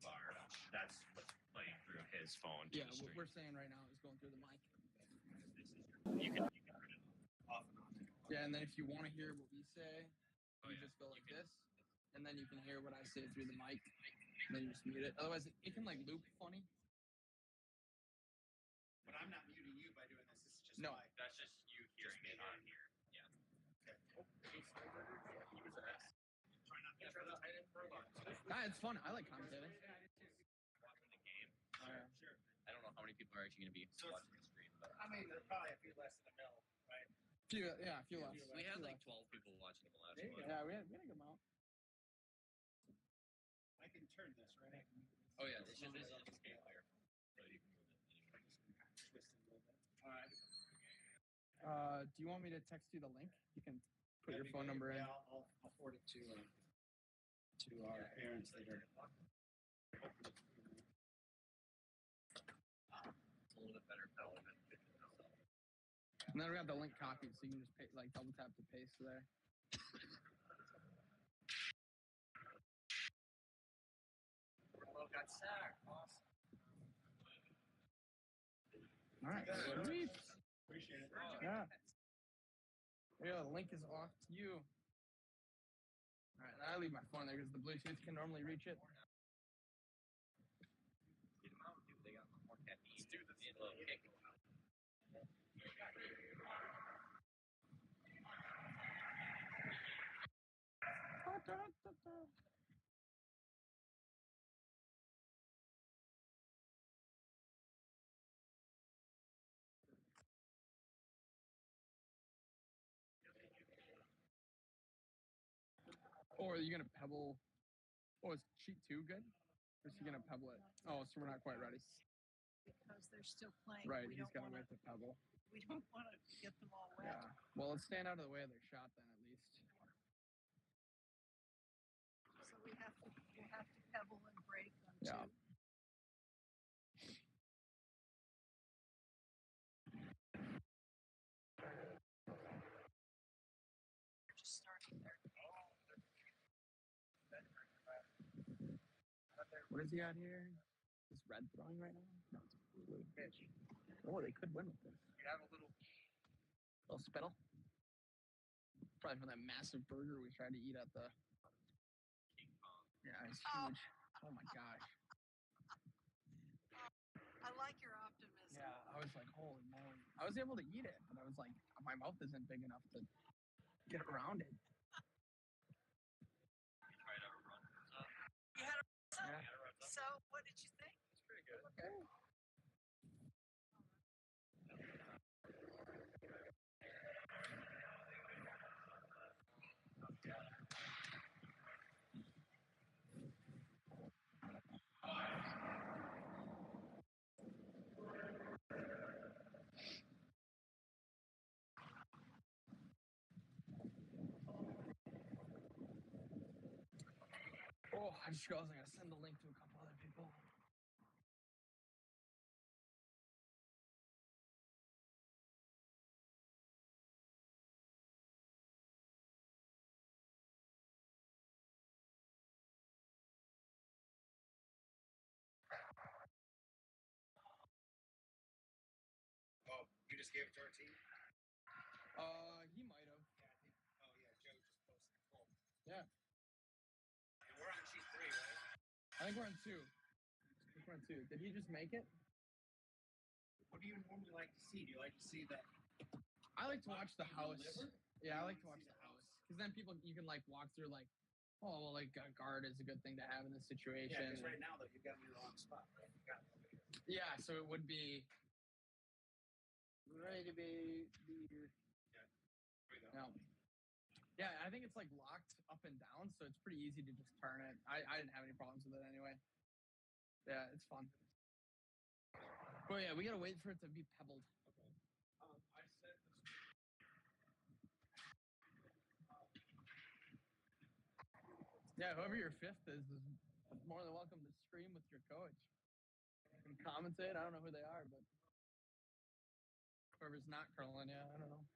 bar. That's what's playing through his phone. Yeah, what we're saying right now is going through the mic. You can turn it off and on. Yeah, and then if you want to hear what we say, you just go like this, and then you can hear what I say through the mic, and then you just mute it. Otherwise, it can like loop funny. But I'm not muting you by doing this. This is just that's just you hearing it on here. Yeah. Okay. Nah, it's fun. I like commentating. Watching the game. Sure. I don't know how many people are actually going to be watching the stream, but I mean, there's probably a few less than a mil, right? A few less. we had like 12 people watching the last one. Yeah, we had a good amount. I can turn this, right? Oh yeah, this is just a scale here, so you can move it anywhere. Twist it a little bit. All right. Do you want me to text you the link? You can put your phone number in. Yeah, I'll forward it to our parents that are. It's a little bit better pellet than 50. And then we got the link copied, so you can just double tap to paste there. Got sacked. Awesome. All right, sweet. Appreciate it. Yeah. Yeah, the link is off to you. All right, I leave my phone there because the Bluetooth can normally reach it. Get them out, dude. They got a lot more caffeine. Let's do this. A little kick. Or are you going to pebble? Oh, is Cheat 2 good? Or is he going to pebble it? Oh, so we're not quite ready. Because they're still playing. Right, he's got to wait to pebble. We don't want to get them all wet. Yeah. Well, let's stand out of the way of their shot then, at least. So we have to pebble and break them Yeah. too. Just starting there. What is he got here? Is red throwing right now? No, it's blue. Pitch. Oh, they could win with this. You have a little Spittle. Probably from that massive burger we tried to eat at the... King Kong. Yeah, it's huge. Oh my gosh. I like your optimism. Yeah, I was like, holy moly. I was able to eat it, but I was like, my mouth isn't big enough to get around it. You tried our run. You had a Yeah. So, what did you think? It's pretty good. Okay. Oh, I just realized I gotta send the link to a couple other people. Oh, you just gave it to our team? He might have. Yeah, I think. Oh, yeah, Joe just posted it. Cool. Yeah. And we're on sheet 3, right? I think we're on 2. Did he just make it? What do you normally like to see? Do you like to see that? I like to watch the house. Deliver? Yeah, I like to watch the house. Because then you can like walk through like, oh, well, like a guard is a good thing to have in this situation. Yeah, because right now, though, you've got me in the wrong spot, right? You got me over here. Yeah, so it would be ready to be here. Yeah. There we go. No. Yeah, I think it's like locked up and down, so it's pretty easy to just turn it. I didn't have any problems with it anyway. Yeah, it's fun. But yeah, we gotta wait for it to be pebbled. Okay. I said this. Yeah, whoever your fifth is more than welcome to scream with your coach and commentate. I don't know who they are, but whoever's not curling, yeah, I don't know.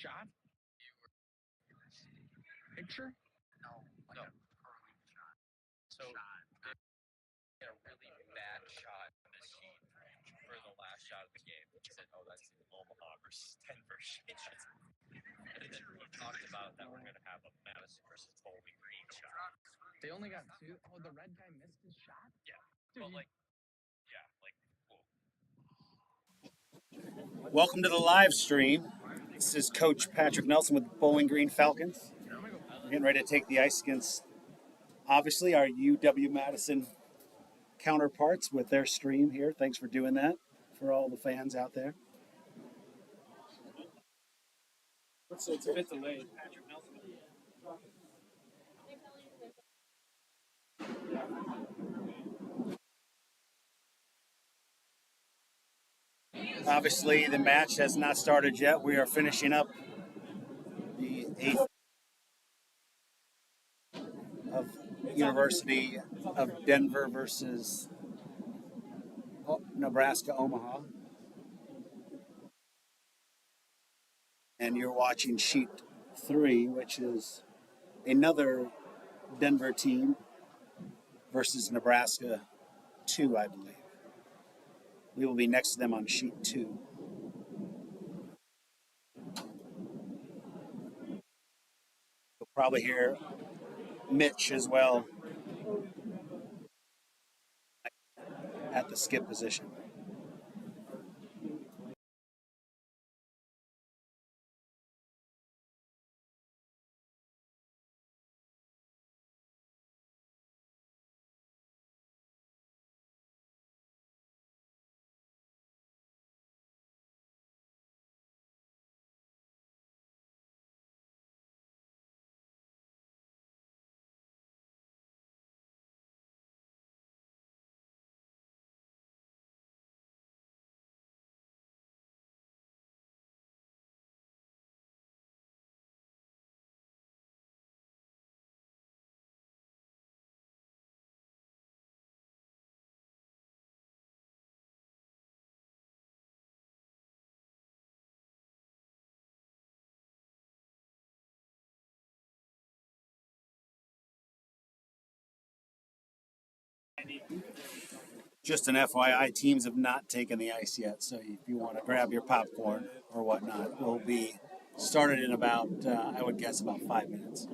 shot? Picture? No, like a curling shot. So they had a really bad shot on the sheet for the last shot of the game. He said, "Oh, that's Omaha versus Denver shit." And then we talked about that we're gonna have a Madison versus Bowling Green shot. They only got 2. Oh, the red guy missed his shot? Yeah, Dude, but whoa. Welcome to the live stream. This is Coach Patrick Nelson with Bowling Green Falcons. We're getting ready to take the ice against, obviously, our UW-Madison counterparts with their stream here. Thanks for doing that for all the fans out there. So it's a bit delayed. Obviously, the match has not started yet. We are finishing up the 8th of University of Denver versus Nebraska Omaha. And you're watching sheet 3, which is another Denver team versus Nebraska 2, I believe. We will be next to them on sheet 2. You'll probably hear Mitch as well at the skip position. Just an FYI, teams have not taken the ice yet, so if you want to grab your popcorn or whatnot, we'll be started in about, I would guess, about 5 minutes.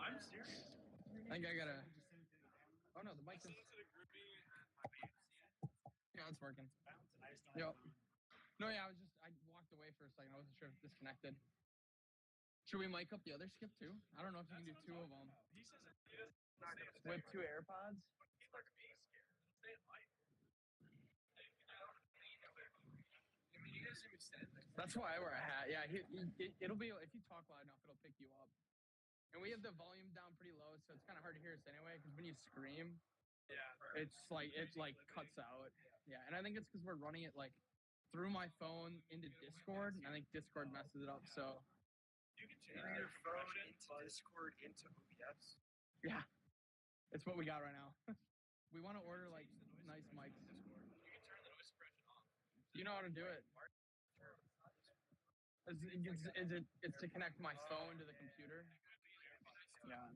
I'm serious. I think I gotta. Oh no, the mic is. Yeah, it's working. Yep. No, yeah, I walked away for a second. I wasn't sure if it disconnected. Should we mic up the other skip too? I don't know if you can do 2 of them. With 2 AirPods? That's why I wear a hat. Yeah, it'll be, if you talk loud enough, it'll pick you up. And we have the volume down pretty low, so it's kind of hard to hear us anyway, because when you scream, it's like, it like cuts out. Yeah, and I think it's because we're running it like through my phone into Discord, and I think Discord messes it up, so. You can turn your phone into Discord into OBS. Yeah, it's what we got right now. We want to order like nice mics. You can turn the noise suppression off. You know how to do it. It's to connect my phone to the computer. Yeah.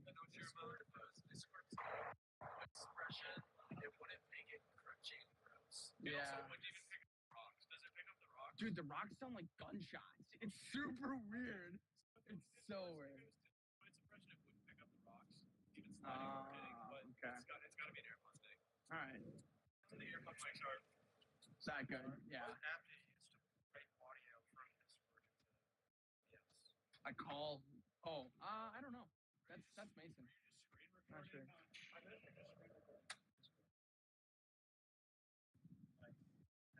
Expression, it wouldn't make it crunchy and gross. Yeah. Also, when you pick up the rocks, does it pick up the rocks? Dude, the rocks sound like gunshots. It's super weird. It's so weird. When it's suppression, it wouldn't pick up the rocks. Even sliding or hitting, but okay. It's got to be an AirPods thing. All right. So the AirPods mics are that good. Yeah. What app do you use to write audio from Discord? Yes. I call. Oh, I don't know. That's Mason. Not sure.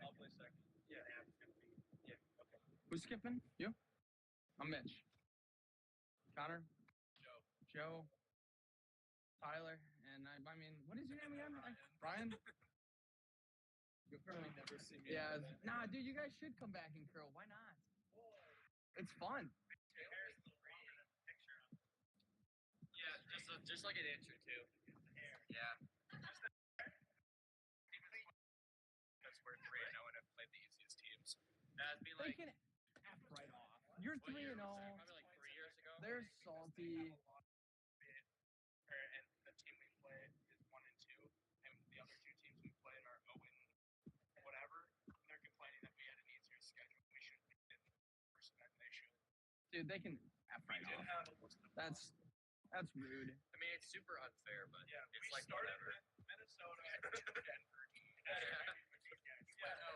I'll play second. Yeah, okay. Who's skipping? You? I'm Mitch. Connor? Joe. Tyler Brian. I mean, what is your name again? Brian? You'll probably never see me. Yeah. Nah, dude, you guys should come back and curl. Why not? It's fun. Yeah, just like an inch or two. Yeah. That's where right now when I've played the easiest teams. That'd be They like can F right off. You're 3-0. probably like 3 years ago. They're salty. And the team we play is 1-2, and the other two teams we played are 0 and whatever. And they're complaining that we had an easier schedule. We should be in first, and they should. Dude, they can F right off. That's rude. I mean, it's super unfair, but Yeah, it's we like started whatever. in Minnesota, Denver.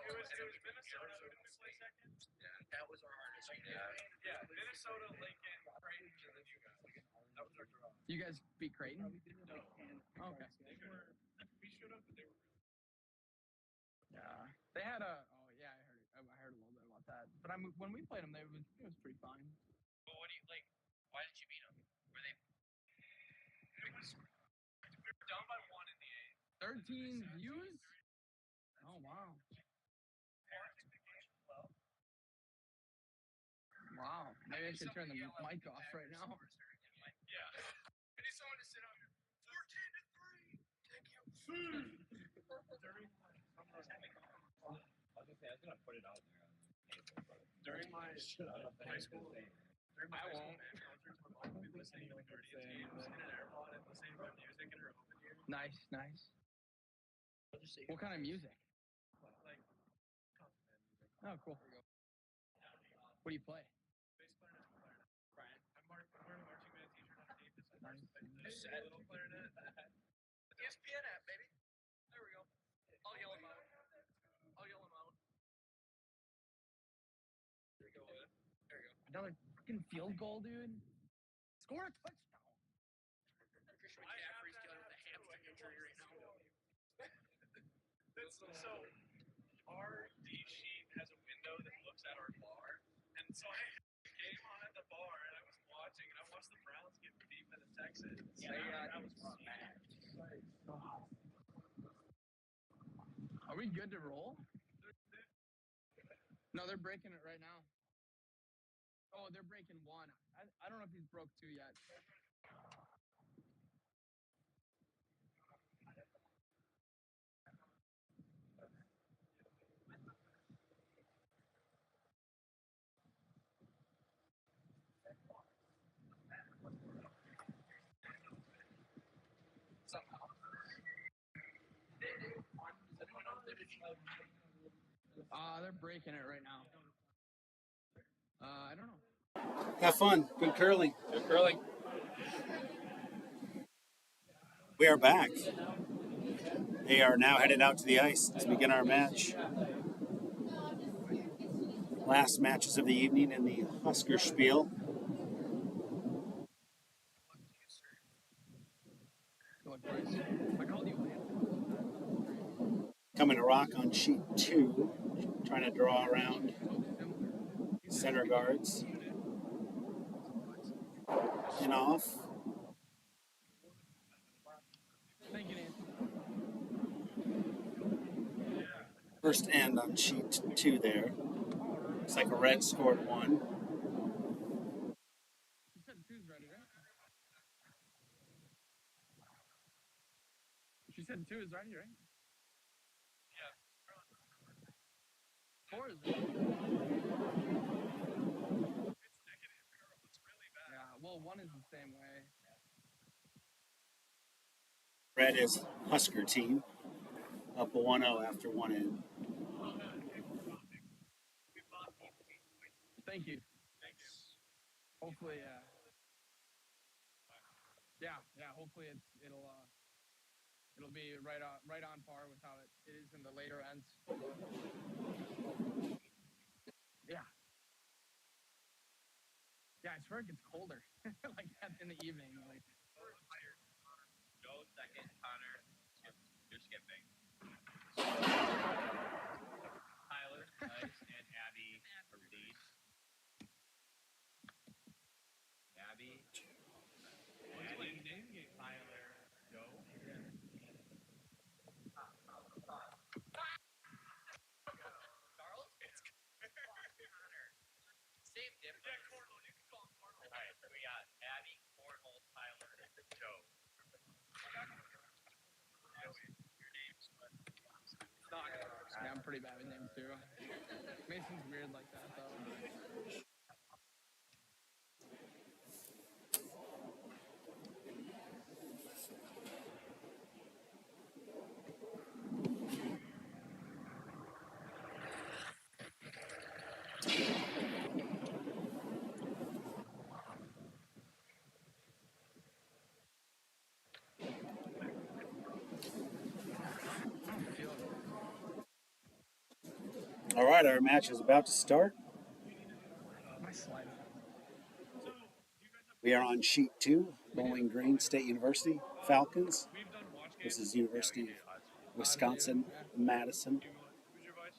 It was Minnesota who didn't play second. Yeah, that was our hardest game. Yeah, Minnesota, Lincoln, Creighton, and then you guys. That was our draw. You guys beat Creighton? Okay. We showed up, but they were really. Yeah. They had a. Oh yeah, I heard a little bit about that. But when we played them, it was pretty fine. But what do you like? Why did you beat them? Were they? We were down by 1 in the 8th. 13 views? Oh wow. Wow. Maybe I should turn the mic off right now. Yeah. I need someone to sit on here. 14-3. Thank you. I was gonna put it out there. During my high school, I won't. I've been listening to like Guardian teams and AirPod and listening to music in her open ear. Nice. What kind of music? Like, Oh, cool. What do you play? bass clarinet, clarinet. I'm wearing a marching band t-shirt underneath this. Nice. Just a little clarinet. ESPN app, baby. There we go. I'll yell him out. There we go. Another fucking field goal, dude. Score a touchdown. Christian McCaffrey's dealing with a hamstring injury right now. So our D sheet has a window that looks at our bar, and so I had the game on at the bar, and I was watching, and I watched the Browns get beat by the Texans. That was bad. Are we good to roll? No, they're breaking it right now. Oh, they're breaking 1. I don't know if he's broke 2 yet. They're breaking it right now. I don't know. Have fun. Good curling. Good curling. We are back. They are now headed out to the ice to begin our match. Last matches of the evening in the Husker Spiel. Coming to rock on sheet 2, trying to draw around center guards. And off. Thank you, Nancy. First end on sheet 2 there. Looks like a red scored 1. You said 2's ready, right? She said 2 is ready, right? Yeah. 4 is ready. It's negative. It's really bad. Yeah, well, 1 is the same way. Red is Husker team. Up a 1-0 after 1 end. Thank you. Thank you. Hopefully, hopefully it'll be right on par with how it is in the later ends. Yeah. Yeah, I swear it gets colder like that in the evening. Like. Go second, Connor. You're skipping. Tyler, nice, and Abby for lead. Abby. Tyler, go. Same difference. Yeah, Cornhole. You can call him Cornhole. All right, we got Abby, Cornhole, Tyler, Joe. Your names, but Yeah, I'm pretty bad with names too. Mason's weird like that though. I don't feel it. All right, our match is about to start. My slide. We are on sheet 2, Bowling Green State University, Falcons. we've done watch This games. is University of Wisconsin, Madison, Who's your vice?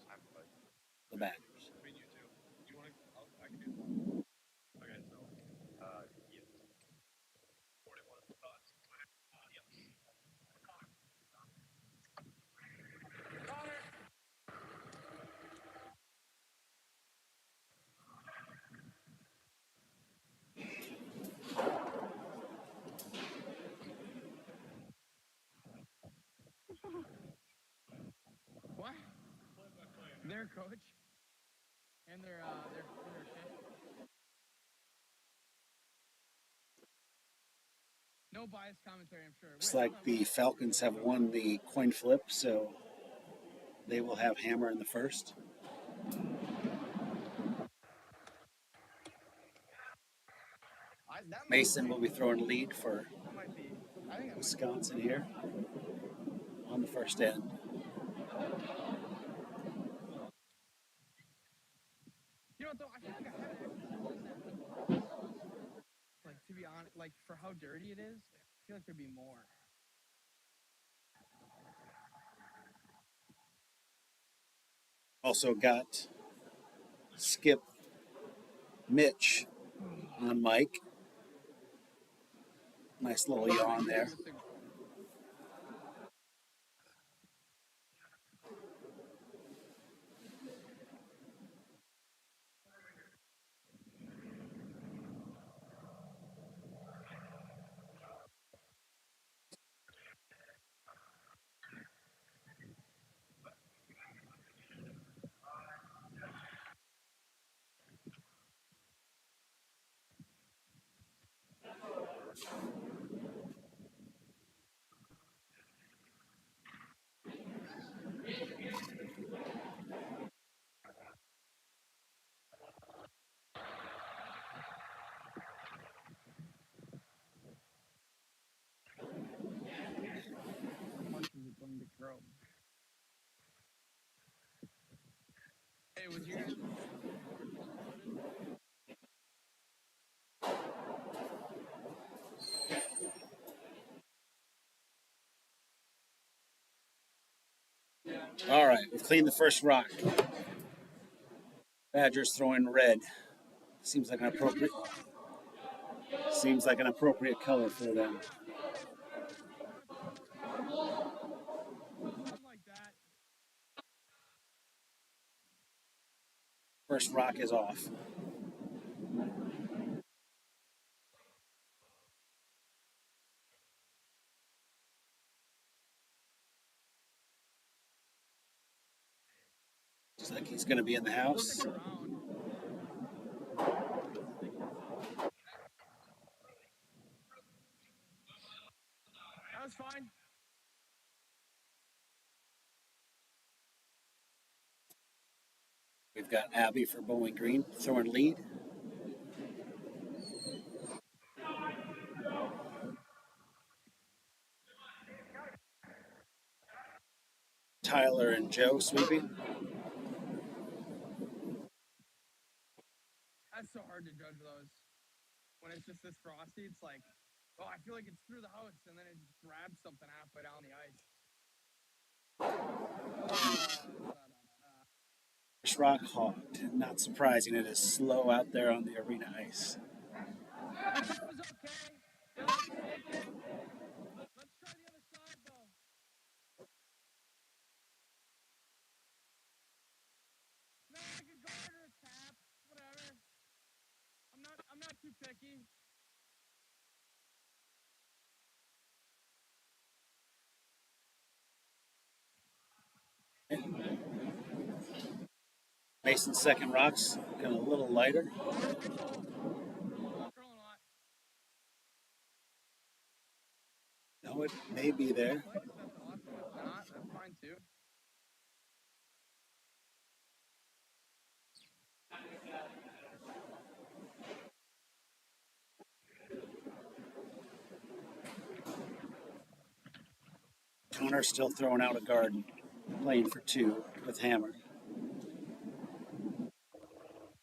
the Badgers. Between you two. You want to? I can do one. Okay, so. Yes. 41 thoughts. Yes. What? Their coach and their kid. No bias commentary, I'm sure. Looks like the Falcons have won the coin flip, so they will have Hammer in the first. Mason will be throwing lead for That might be. I think that might Wisconsin here on the first end. You know what though? I feel like I haven't actually seen that many. Like to be honest, like for how dirty it is, I feel like there'd be more. Also got Skip Mitch on mic. Nice little yawn there. How much is it going to grow? Hey, was your guys' All right, we've cleaned the first rock. Badgers throwing red. Seems like an appropriate color for them. something like that? First rock is off. Looks like he's going to be in the house. Stick around. That was fine. We've got Abby for Bowling Green throwing lead. Tyler and Joe sweeping. That's so hard to judge those. When it's just this frosty, it's like, oh, I feel like it's through the house, and then it just grabs something halfway down the ice. First rock hogged. Not surprising, it is slow out there on the arena ice. I thought it was okay. They're like, take it. Let's try the other side, though. Snag a guard or a tap, whatever. Mason's second rock's getting a little lighter. No, it may be there. That's awesome. If not, that's fine too. Connor's still throwing out a garden, playing for two with hammer.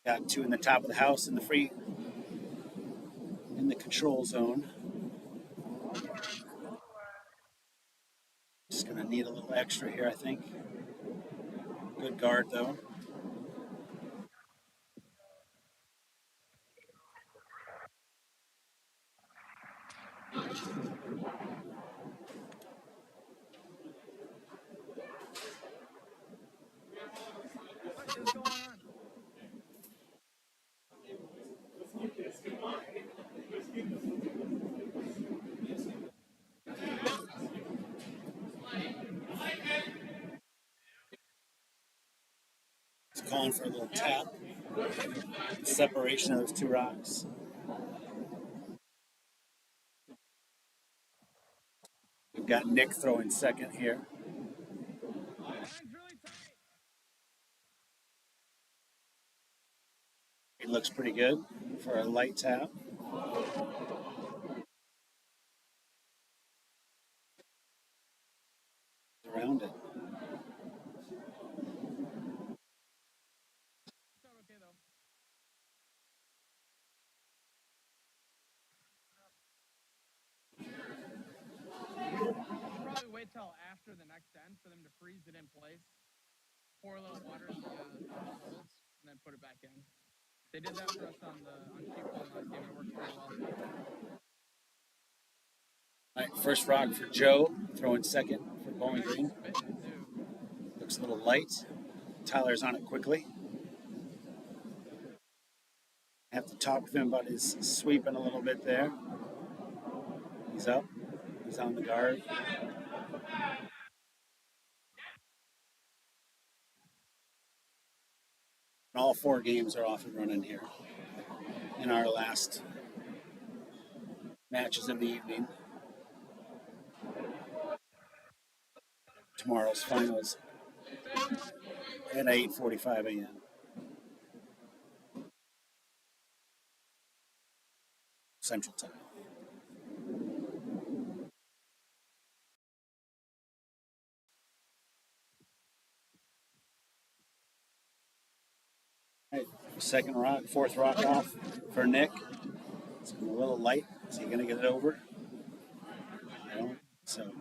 Got two in the top of the house in the control zone. Just gonna need a little extra here, I think. Good guard though. What is going on? It's calling for a little tap. Separation of those two rocks. We've got Nick throwing second here. It looks pretty good for a light tap. Around it. Okay though. Probably wait till after the next end for them to freeze it in place. Pour a little water in the holes and then put it back in. They did that for us on sheep pole last game. It worked pretty well. All right, first rock for Joe, throwing second for Bowling Green. Looks a little light. Tyler's on it quickly. Have to talk with him about his sweeping a little bit there. He's up. He's on the guard. All four games are off and running here in our last matches of the evening. Tomorrow's finals at 8:45 a.m. Central Time. Right, second rock, fourth rock off for Nick. It's a little light. Is he going to get it over? No. So.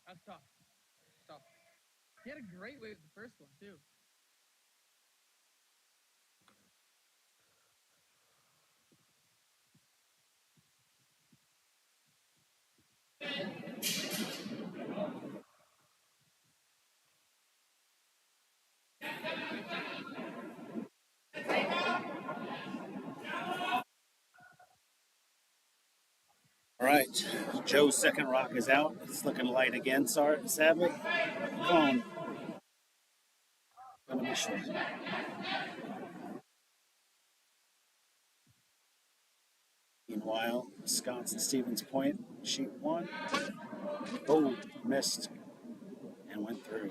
That's tough. Tough. He had a great way with the first one too. All right, Joe's second rock is out. It's looking light again, sadly. Come on. Gonna be short. Meanwhile, Wisconsin Stevens Point, sheet one. Oh, missed and went through.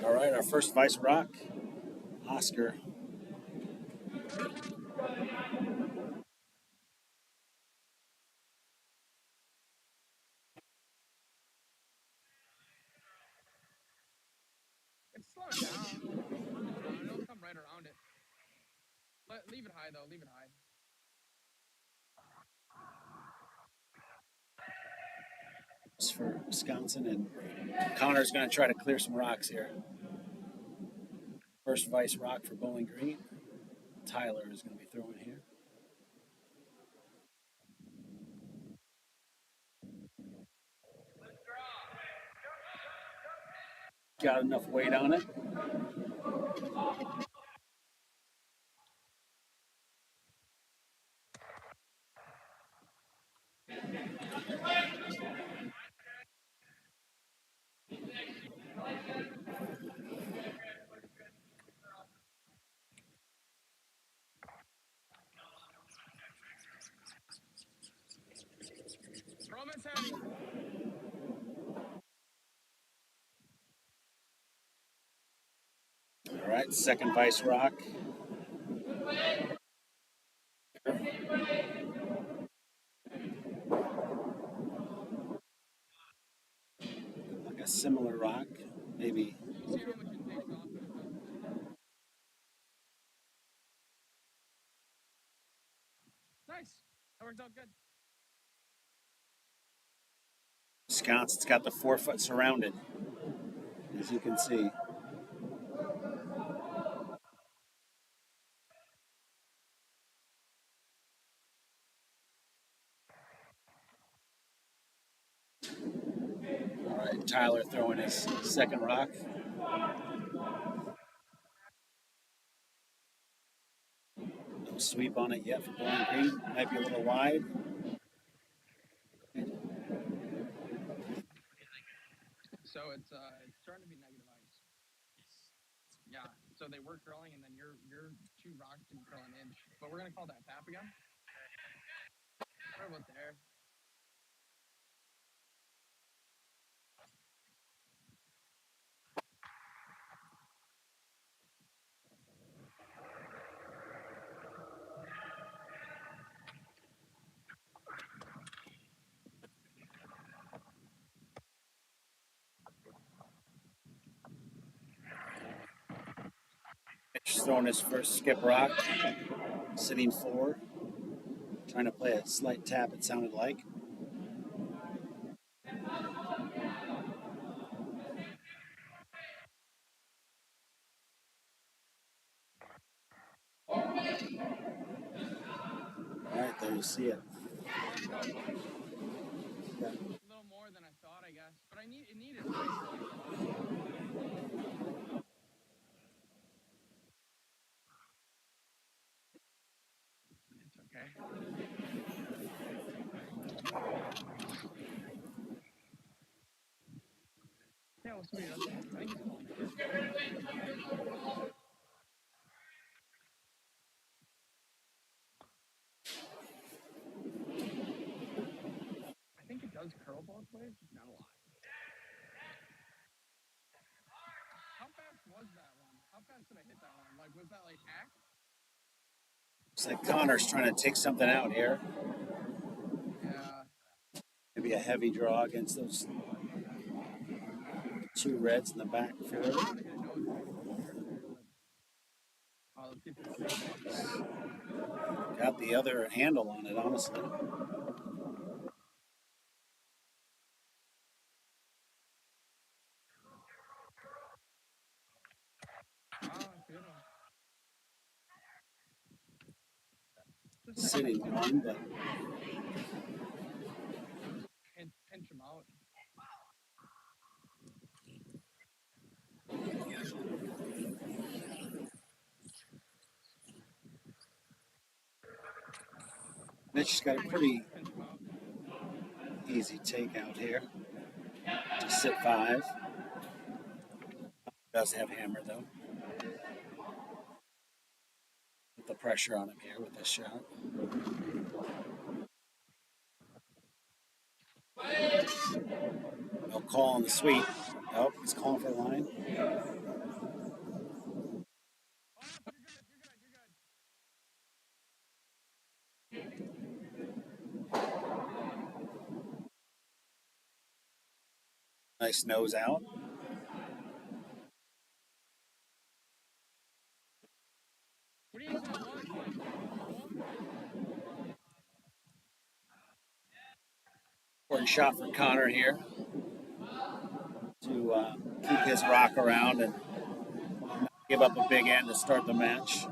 All right, our first vice rock, Oscar. It's slowing down. It'll come right around it. Leave it high though. Leave it high. It's for Wisconsin, and Connor's going to try to clear some rocks here. First vice rock for Bowling Green. Tyler is going to be throwing here. Got enough weight on it. right, second vice rock. Like a similar rock, maybe. See how much it takes off. Nice. That worked out good. Sconce, it's got the 4-foot surrounded, as you can see. All right, Tyler throwing his second rock. No sweep on it yet for Bowling Green. Might be a little wide. So it's starting to be negative ice. Yeah. So they were curling, and then your 2 rocks didn't curl an inch. But we're gonna call that tap again. What about there? Mitch throwing his first skip rock, sitting 4, trying to play a slight tap, it sounded like. All right, there you see it. A little more than I thought, I guess. But it needed ice. It's okay. Yeah, we'll see what he does. I think he's calling it. I think it does curl both ways, just not a lot. How fast was that one? How fast did I hit that one? Like, was that like hack? Looks like Connor's trying to take something out here. Yeah. Maybe a heavy draw against those 2 reds in the back 4. Oh, let's see if it's Got the other handle on it, honestly. good one. Sitting 1, but Pinch him out. Mitch's got a pretty easy takeout here. Just sit 5. Does have hammer though. Put the pressure on him here with this shot. No call on the sweep. Oh, he's calling for the line. Nice nose out. What do you think that was? Important shot for Connor here to keep his rock around and not give up a big end to start the match.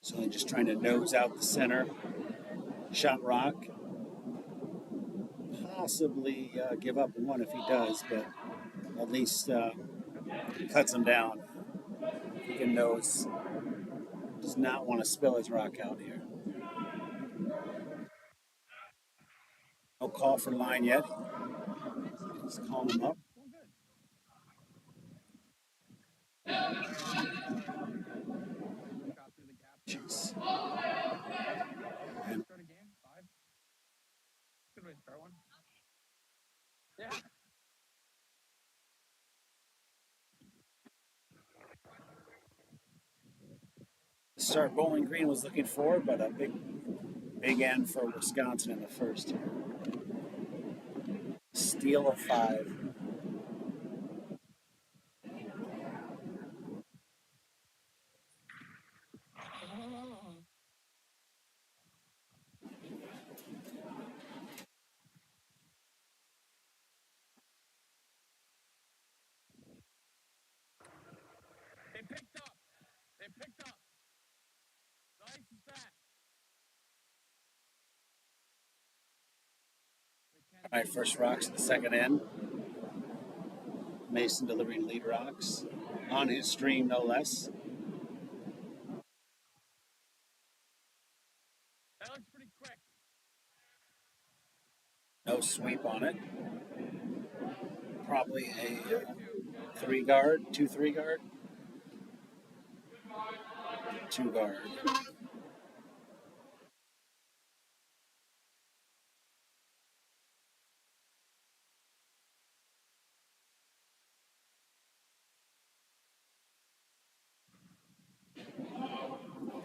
So he's just trying to nose out the center. Shot rock. Possibly give up 1 if he does, but at least cuts him down. He can nose. Does not want to spill his rock out here. No call for line yet. He's calling him up. Jeez. And Start a game? 5? Good way to start one. Yeah. start Bowling Green was looking for, but a big end for Wisconsin in the first here. Steal of 5. They picked up. They picked up. The ice is back. All right, first rocks in the second end. Mason delivering lead rocks on his stream, no less. That looks pretty quick. No sweep on it. Probably a 3 guard, 2-3 guard. 2 guard.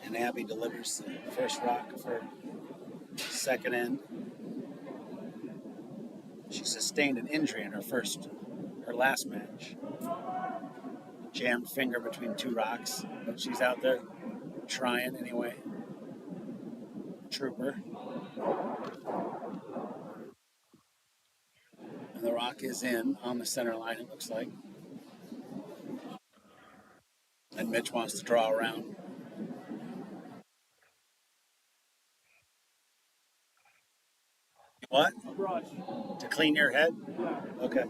And Abby delivers the first rock of her second end. She sustained an injury in her last match. Jammed finger between 2 rocks, but she's out there trying anyway. Trooper. And the rock is in on the center line, it looks like. And Mitch wants to draw around. What? A brush. To clean your head? Okay.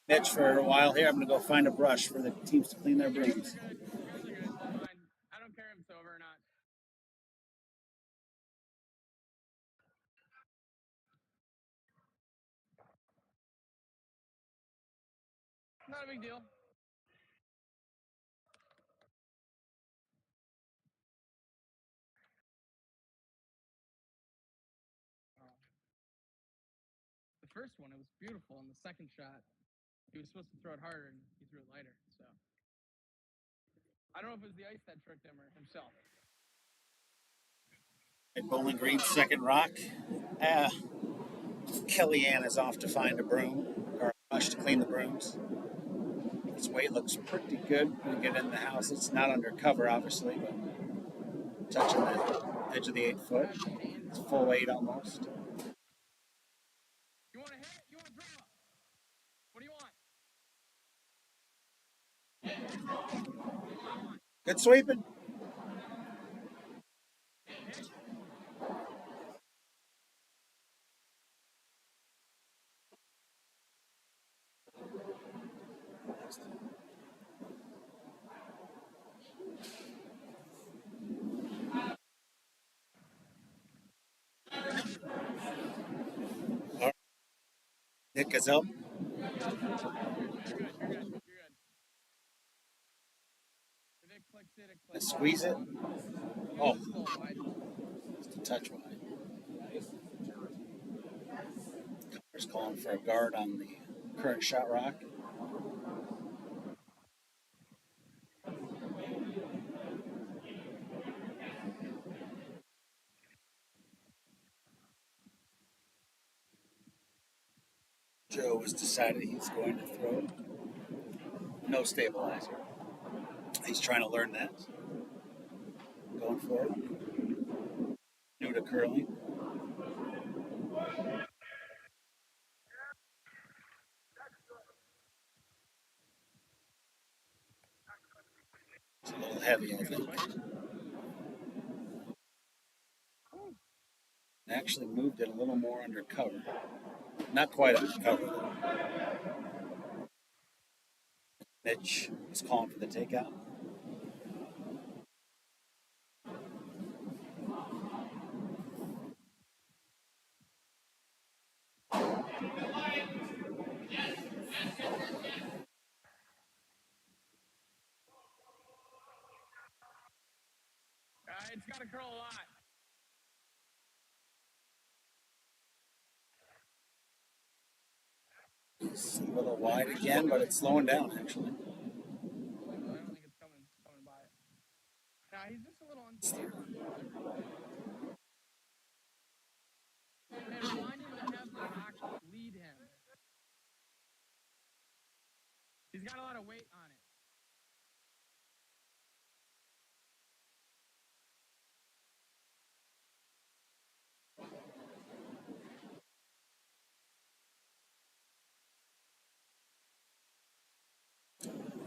Mitch, for a while here, I'm going to go find a brush for the teams to clean their brooms. You're good. You're really good. It's fine. I don't care if it's over or not. Not a big deal. The first one, it was beautiful. And the second shot, he was supposed to throw it harder, and he threw it lighter. So I don't know if it was the ice that tricked him or himself. At Bowling Green's second rock, Kellyanne is off to find a broom or a brush to clean the brooms. His weight looks pretty good when we get in the house. It's not undercover, obviously, but touching the edge of the 8 foot. It's full weight almost. You want to hit? You want to draw? What do you want? Good sweeping. Nick is up. You're good. You're good. If it clicks it, it clicks. Squeeze it. Oh, It's a little wide. just a touch wide. Color's calling for a guard on the current shot rock. Joe has decided he's going to throw no stabilizer. He's trying to learn that. Going for it. New to curling. It's a little heavy, I think. Actually moved it a little more undercover. Not quite undercover, though. Mitch is calling for the takeout. It's got to curl a lot. It's a little wide again, but it's slowing down, actually. And remind him to have the rock lead him. He's got a lot of weight on it.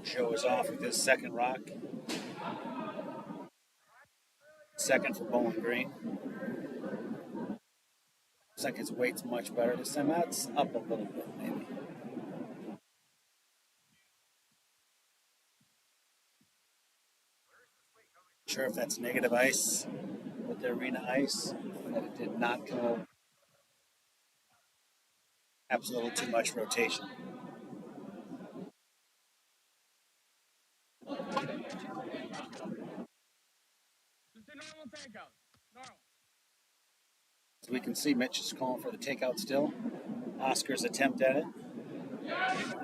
Joe is off with his second rock. Second for Bowling Green. Looks like his weight's much better this time. That's up a little bit, maybe. Sure if that's negative ice with the arena ice, but it did not come over. Perhaps a little too much rotation. Just a normal takeout. Normal. As we can see, Mitch is calling for the takeout still. Oscar's attempt at it. Yes!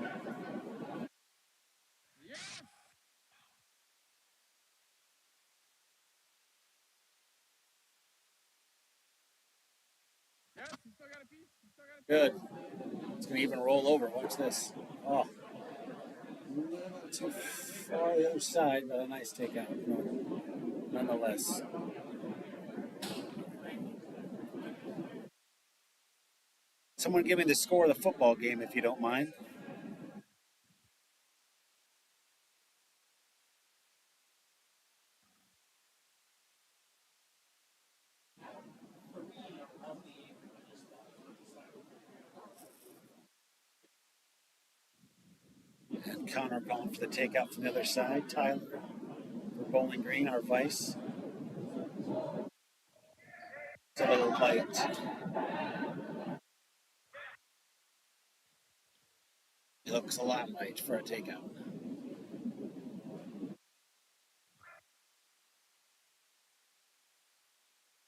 Yes, you still got a piece. You still got a piece. Good. It's going to even roll over. Watch this. Oh. A little too far the other side, but a nice takeout. Nonetheless. Someone give me the score of the football game, if you don't mind. And Connor calling for the takeout from the other side. Tyler for Bowling Green, our vice. It's a little light. It looks a lot light for a takeout.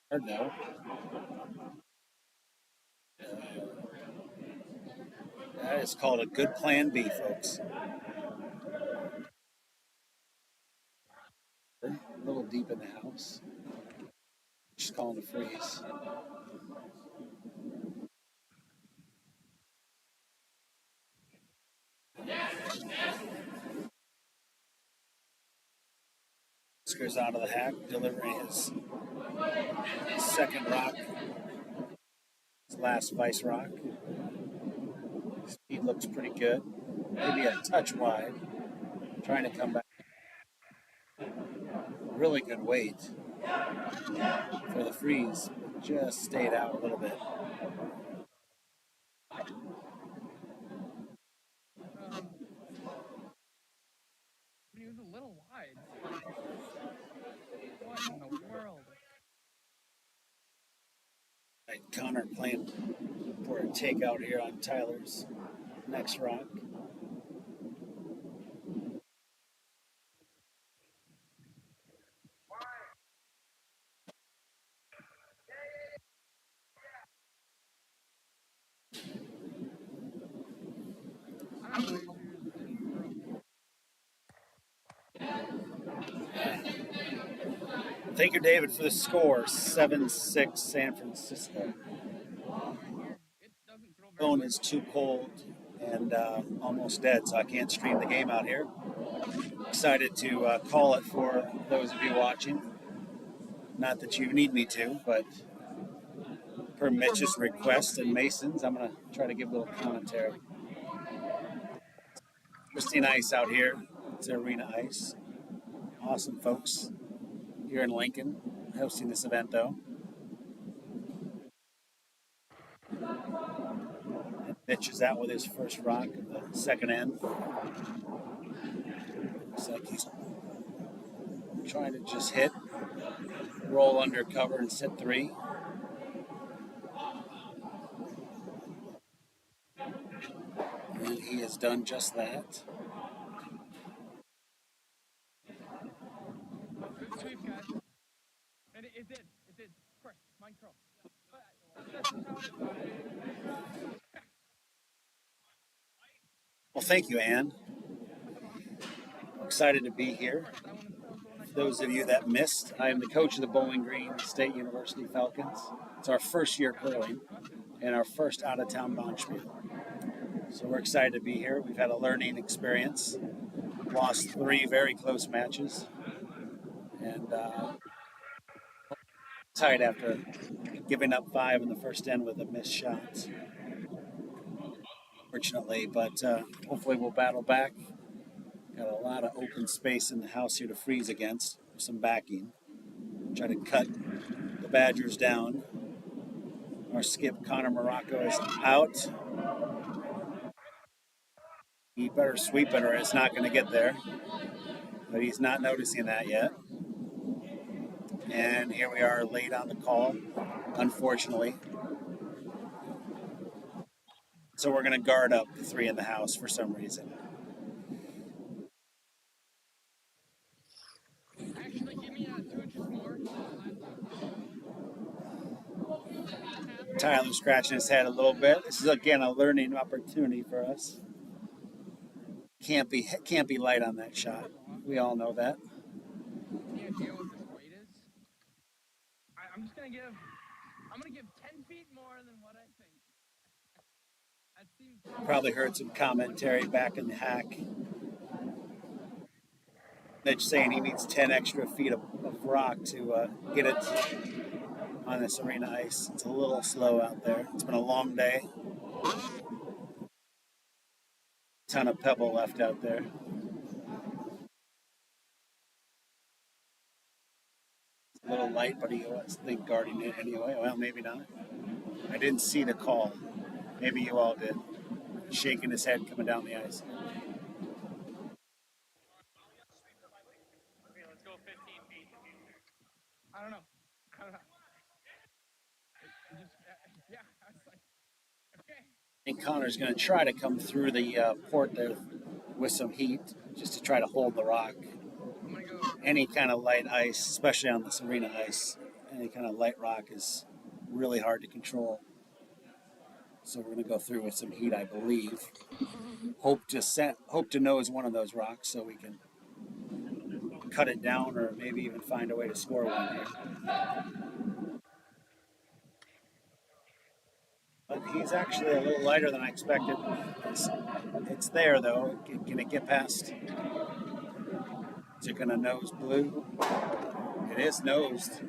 Or no. That is called a good plan B, folks. A little deep in the house. Just calling the freeze. Oscar's out of the hack, delivering his second rock. His last vice rock. Speed looks pretty good. Maybe a touch wide. Trying to come back. Really good weight for the freeze. Just stayed out a little bit. He was a little wide. What in the world? Right, Connor playing for a takeout here on Tyler's next rock. I don't know why you choose Thank you, David, for the score. 7-6 San Francisco. It doesn't throw very Phone much. is too cold and almost dead, so I can't stream the game out here. Excited to call it for those of you watching. Not that you need me to, but per Mitch's request and Mason's, I'm going to try to give a little commentary. Pristine ice out here. It's arena ice. Awesome folks here in Lincoln hosting this event, though. And Mitch is out with his first rock of the second end. Looks like he's trying to just hit, roll under cover, and sit three. And he has done just that. Good sweep, guys. And it did. It did. Of course. Mine curl. Well, thank you, Ann. Excited to be here. those of you that missed, I am the coach of the Bowling Green State University Falcons. It's our first year curling and our first out-of-town Bonspiel. So we're excited to be here. We've had a learning experience, lost 3 very close matches, and tied after giving up 5 in the first end with a missed shot, fortunately. But hopefully we'll battle back. Got a lot of open space in the house here to freeze against, with some backing. Try to cut the Badgers down. Our skip, Connor Morocco, is out. He better sweep it or it's not going to get there. But he's not noticing that yet. And here we are late on the call, unfortunately. So we're going to guard up the 3 in the house for some reason. Actually, give me 2 inches more. Tyler's scratching his head a little bit. This is, again, a learning opportunity for us. Can't be light on that shot. We all know that. Any idea what this weight is? I'm just gonna give 10 feet more than what I think. That seems Probably heard some commentary back in the hack. Mitch saying he needs 10 extra feet of rock to get it on this arena ice. It's a little slow out there. It's been a long day. Ton of pebble left out there. A little light, but he was guarding it anyway. Well, maybe not. I didn't see the call. Maybe you all did. Shaking his head coming down the ice. Okay, let's go 15 feet. I don't know. Yeah, I was like, okay. And Connor's going to try to come through the port there with some heat just to try to hold the rock. I'm gonna go. Any kind of light ice, especially on this arena ice, any kind of light rock is really hard to control. So we're going to go through with some heat, I believe. Hope to nose one of those rocks so we can cut it down or maybe even find a way to score one here. But he's actually a little lighter than I expected. It's there, though. Can it get past? Is it going to nose blue? It is nosed.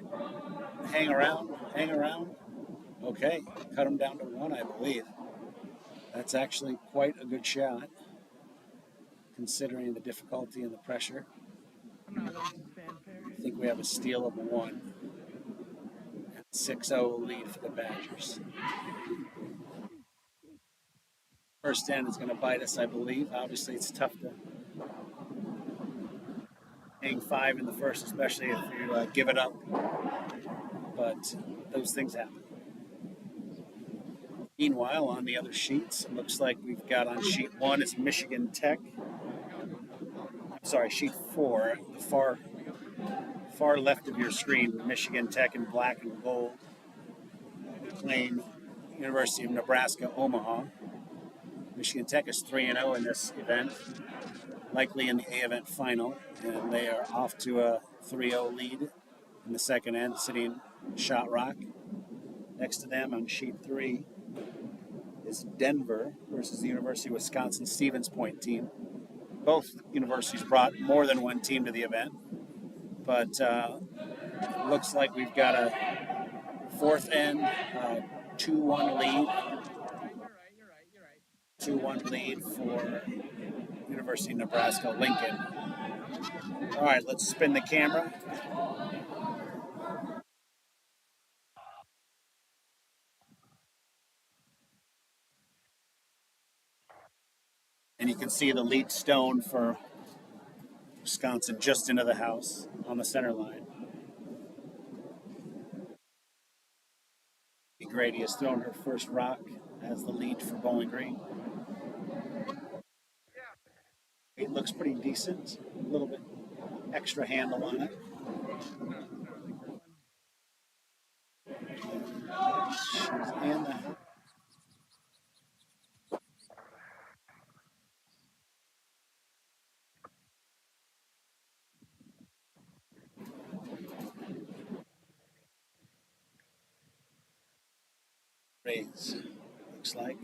Hang around. Okay, cut him down to 1, I believe. That's actually quite a good shot, considering the difficulty and the pressure. I'm not losing fanfare. I think we have a steal of 1. 6-0 lead for the Badgers. First end is going to bite us, I believe. Obviously, it's tough to hang 5 in the first, especially if you give it up. But those things happen. Meanwhile, on the other sheets, it looks like we've got on sheet 1 is Michigan Tech. I'm sorry, sheet 4, the far left of your screen, Michigan Tech in black and gold, playing University of Nebraska, Omaha. Michigan Tech is 3-0 in this event, likely in the A event final, and they are off to a 3-0 lead in the second end, sitting Shot Rock. Next to them on sheet 3 is Denver versus the University of Wisconsin Stevens Point team. Both universities brought more than one team to the event, but it looks like we've got a fourth end 2-1 lead. You're right. 2-1 lead for University of Nebraska Lincoln. All right, let's spin the camera. And you can see the lead stone for Wisconsin just into the house on the center line. Grady has thrown her first rock as the lead for Bowling Green. It looks pretty decent. A little bit extra handle on it. She's in the... Rays, looks like.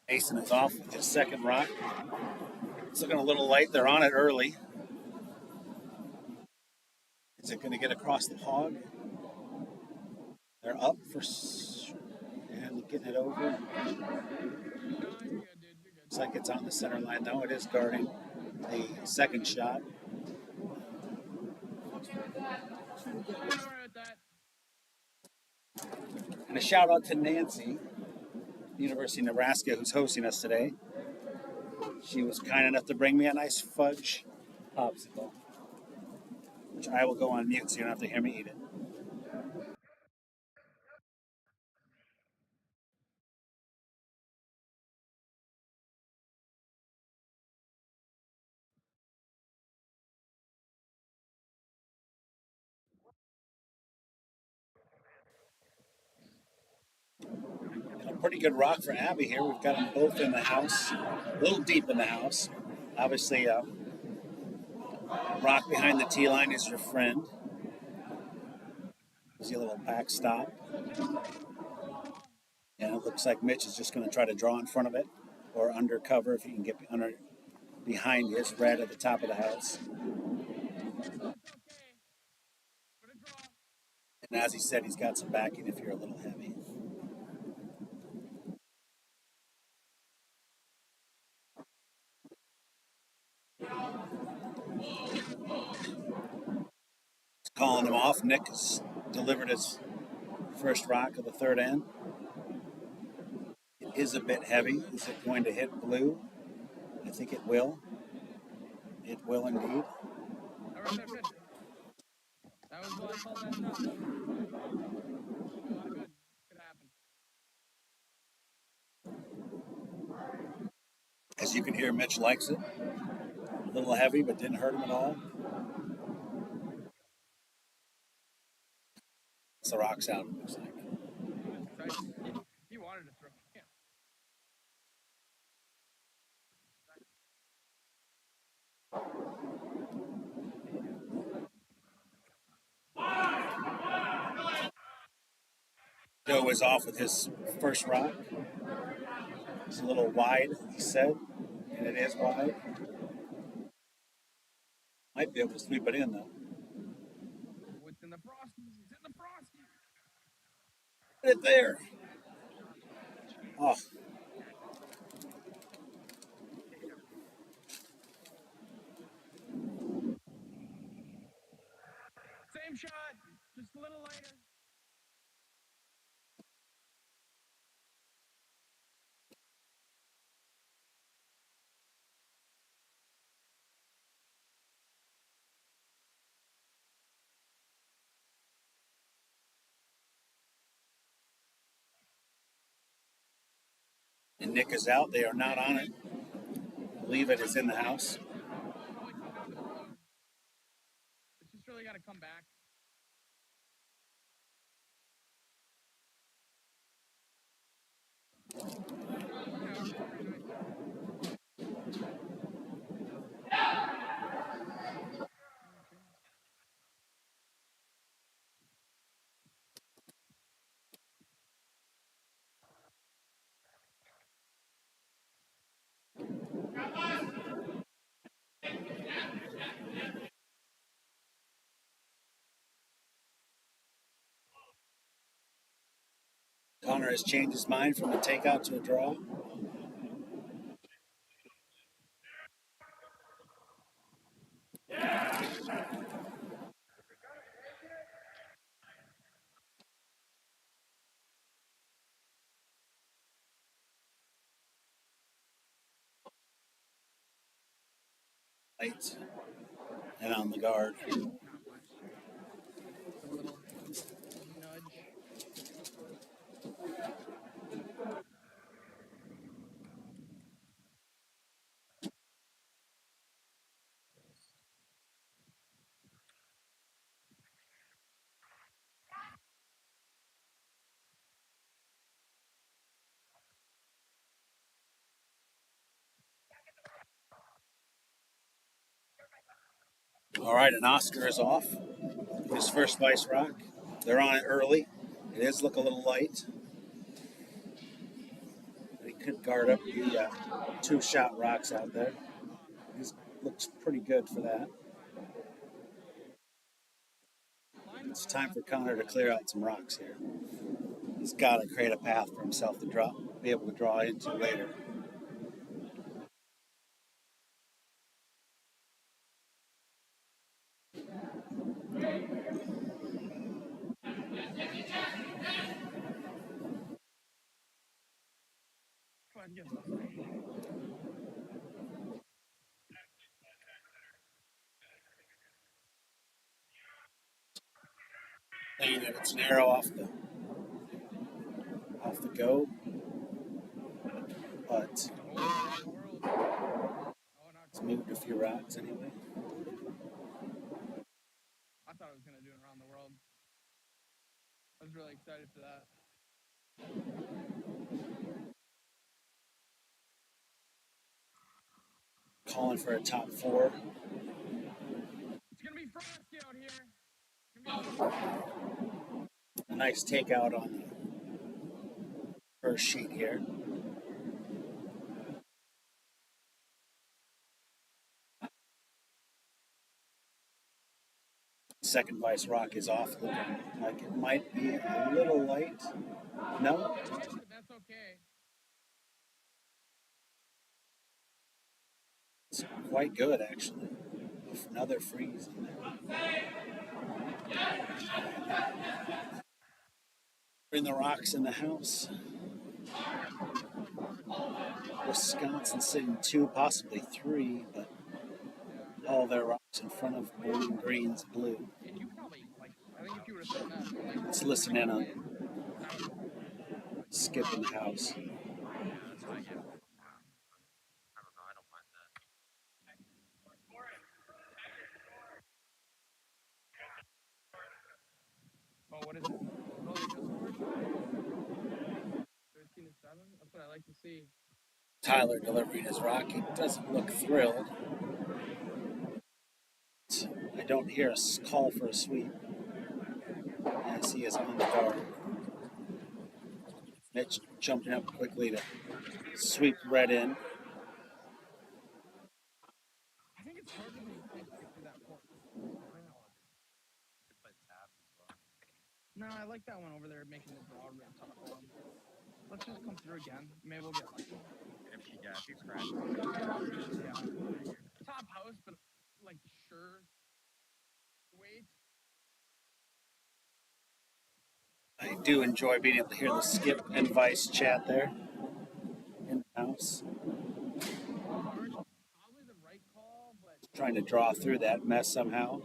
Mason is off with his second rock. It's looking a little light. They're on it early. Is it going to get across the hog? They're up for and getting it over. No, you're good, dude. You're good. Looks like it's on the center line though. It is guarding the second shot. Don't worry about that. And a shout out to Nancy, University of Nebraska, who's hosting us today. She was kind enough to bring me a nice fudge popsicle, which I will go on mute so you don't have to hear me eat it. And a pretty good rock for Abby here. We've got them both in the house, a little deep in the house. Obviously, rock behind the tee line is your friend. See a little backstop. And it looks like Mitch is just going to try to draw in front of it or undercover if he can get under behind his red at the top of the house. And as he said, he's got some backing if you're a little heavy. Calling him off. Nick has delivered his first rock of the third end. It is a bit heavy. Is it going to hit blue? I think it will. It will indeed. All right, good. That was what I called that shot. Good. Could happen. As you can hear, Mitch likes it. A little heavy, but didn't hurt him at all. The rock's out, it looks like. He wanted to throw. Yeah. Joe is off with his first rock. It's a little wide, he said, and it is wide. Might be able to sweep it in, though. What's in the frosties? It's in the frosties. Put it there. Oh. Same shot, just a little lighter. And Nick is out. They are not on it. I believe it is in the house. It's just really got to come back. Connor has changed his mind from a takeout to a draw. Light. And on the guard. Not much. A little nudge. All right, and Oscar is off. His first vice rock. They're on it early. It is look a little light. He could guard up the two-shot rocks out there. He looks pretty good for that. It's time for Connor to clear out some rocks here. He's got to create a path for himself to be able to draw into later. And it's an arrow off the go, but it's moved a few rocks anyway. I thought I was going to do it around the world. I was really excited for that. Calling for a top four. It's going to be frosty out here. A nice takeout on the first sheet here. Second vice rock is off, looking like it might be a little light. No? That's okay. It's quite good, actually. Another freeze in there. Bring the rocks in the house. Wisconsin sitting 2, possibly 3, but all their rocks in front of Bowling Green's blue. And you probably, I think if you would have thrown that, Let's listen in on Skip in the house. I don't know. I don't mind that. Oh, what is it? Oh, they just scored? 13-7? That's what I like to see. Tyler delivering his rock. He doesn't look thrilled. I don't hear a call for a sweep as he is on the guard. Mitch jumping up quickly to sweep red in. I think it's harder than you think to get through that court. No, I like that one over there making the draw real tough for him. Let's just come through again. Maybe we'll get lucky. If you crash. Yeah. Top house, but sure. Wait. I do enjoy being able to hear the Skip and Vice chat there in the house. Probably the right call, but Trying to draw through that mess somehow.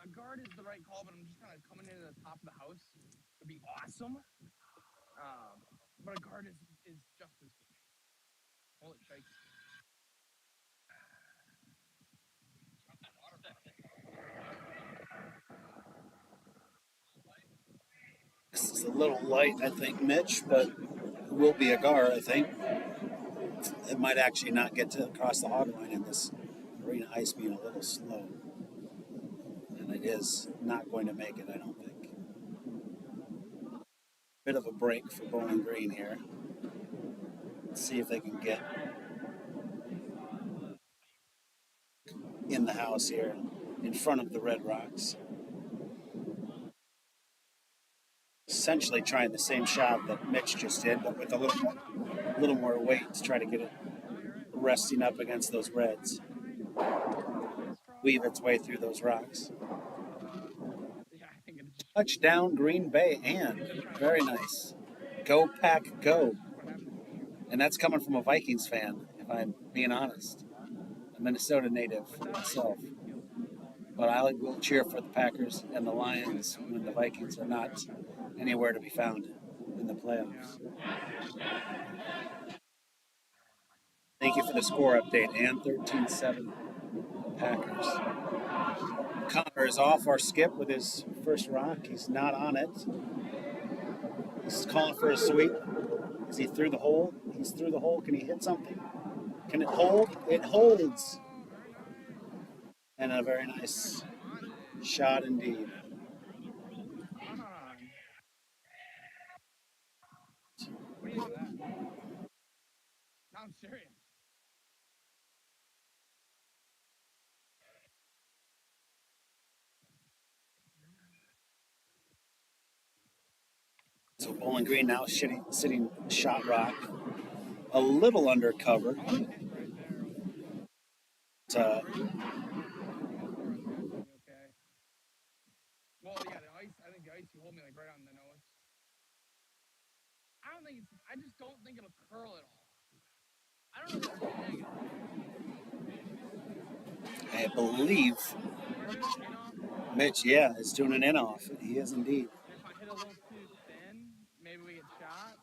a guard is the right call, but I'm just kind of coming into the top of the house. It'd be awesome. But a guard is just as good. Holy shit. This is a little light, I think, Mitch, but it will be a guard, I think. It might actually not get to across the hog line in this arena ice being a little slow. And it is not going to make it, I don't think. Bit of a break for Bowling Green here. Let's see if they can get in the house here in front of the Red Rocks. Essentially trying the same shot that Mitch just did, but with a little more weight to try to get it resting up against those Reds. Weave its way through those rocks. Touchdown, Green Bay, and very nice. Go Pack, go. And that's coming from a Vikings fan, if I'm being honest. A Minnesota native myself. But I will cheer for the Packers and the Lions when the Vikings are not anywhere to be found in the playoffs. Thank you for the score update, and 13-7 Packers. Connor is off our Skip with his first rock. He's not on it. He's calling for a sweep. Is he through the hole? He's through the hole. Can he hit something? Can it hold? It holds. And a very nice Come on, dude. shot indeed. Come on. What do you think of that? No, I'm serious. So Bowling Green now sitting shot rock, a little undercover. Oh, it hit right there. But, Okay. Well, yeah, the ice. I think the ice you hold me like right on the nose. I don't think it's. I just don't think it'll curl at all. I don't know what's negative. I believe We're doing an in-off. Mitch, yeah, is doing an in-off. He is indeed. If I hit a little too thin, maybe we get shot.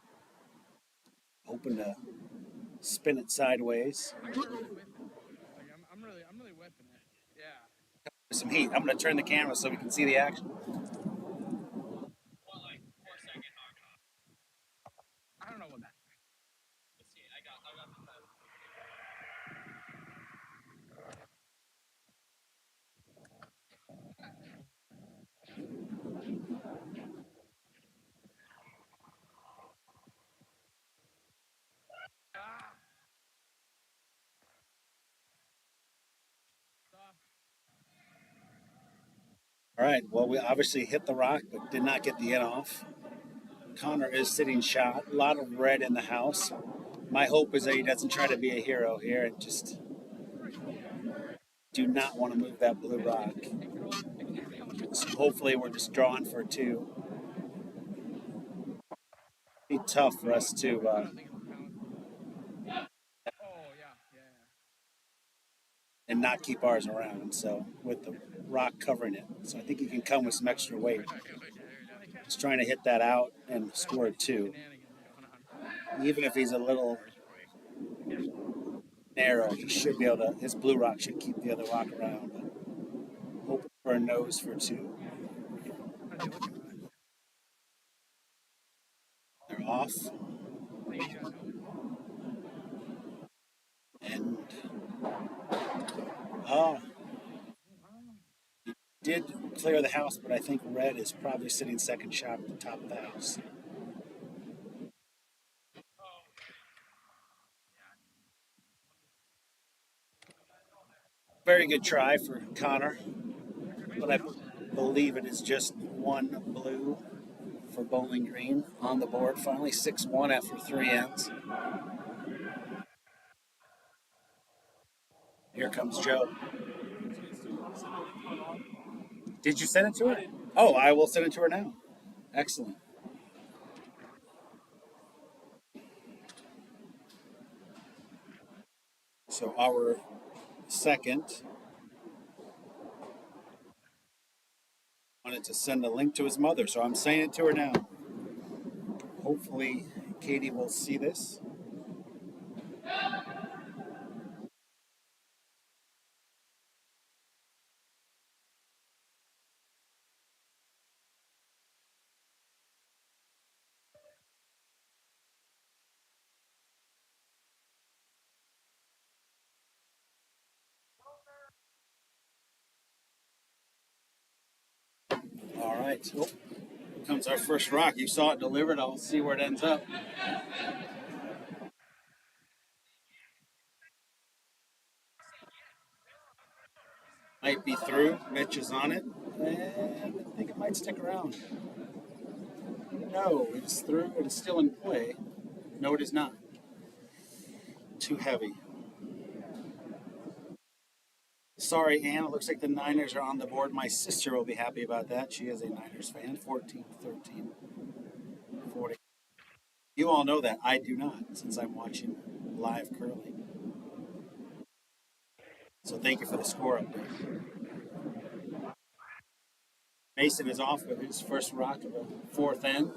Hoping to spin it sideways. I gotta really whip it. Like I'm really whipping it. Yeah. Some heat. I'm going to turn the camera so we can see the action. I don't know what that. Let's see. I got the pen. Ah. Tough. All right. Well, we obviously hit the rock, but did not get the in-off. Connor is sitting shot. A lot of red in the house. My hope is that he doesn't try to be a hero here and just do not want to move that blue rock. So hopefully we're just drawing for two. Be tough for us to I don't think it'll count. Oh yeah. and not keep ours around. So with the rock covering it, so I think he can come with some extra weight. He's trying to hit that out and score two. Even if he's a little narrow, he should be able to. His blue rock should keep the other rock around. But hoping for a nose for two. They're off. And oh, he did clear the house, but I think red is probably sitting second shot at the top of the house. Very good try for Connor, but I believe it is just one blue for Bowling Green on the board. Finally 6-1 after 3 ends. Here comes Joe. Did you send it to her? Oh, I will send it to her now. Excellent. So our second wanted to send a link to his mother, so I'm sending it to her now. Hopefully Katie will see this. All right. Oh, here comes our first rock. You saw it delivered. I'll see where it ends up. Might be through. Mitch is on it. And I think it might stick around. No, it's through. It is still in play. No, it is not. Too heavy. Sorry, Ann. It looks like the Niners are on the board. My sister will be happy about that. She is a Niners fan. 14-13. 40. You all know that. I do not, since I'm watching live curling. So thank you for the score update. Mason is off with his first rock of the fourth end.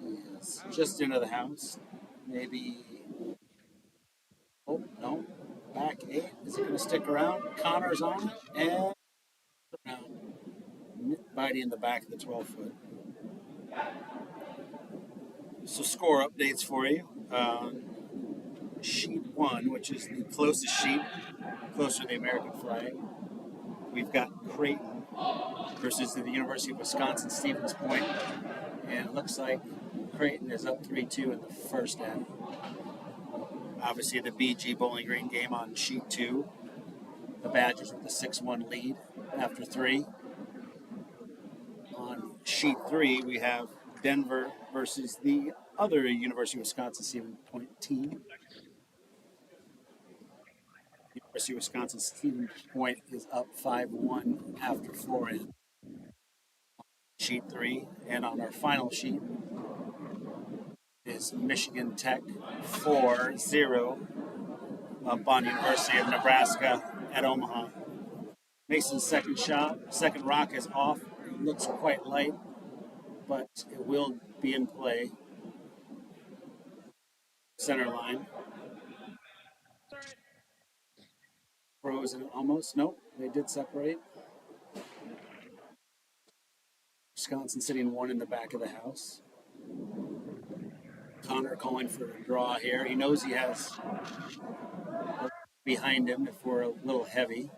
Yes, just into the house. Maybe. Oh, no. Back 8. Is he going to stick around? Connor's on it. And around. Biting in the back of the 12-foot. So score updates for you. sheet 1, which is the closest sheet, closer to the American flag. We've got Creighton versus the University of Wisconsin Stevens Point, and it looks like Creighton is up 3-2 in the first end. Obviously, the BG Bowling Green game on sheet 2. The Badgers with the 6-1 lead after 3. On sheet 3, we have Denver versus the other University of Wisconsin Stevens Point team. University of Wisconsin Stevens Point is up 5-1 after 4 in sheet 3. And on our final sheet is Michigan Tech 4-0 up on University of Nebraska at Omaha. Mason's second rock is off. It looks quite light, but it will be in play. Center line. Frozen almost. Nope, they did separate. Wisconsin sitting 1 in the back of the house. Connor calling for a draw here. He knows he has behind him if we're a little heavy,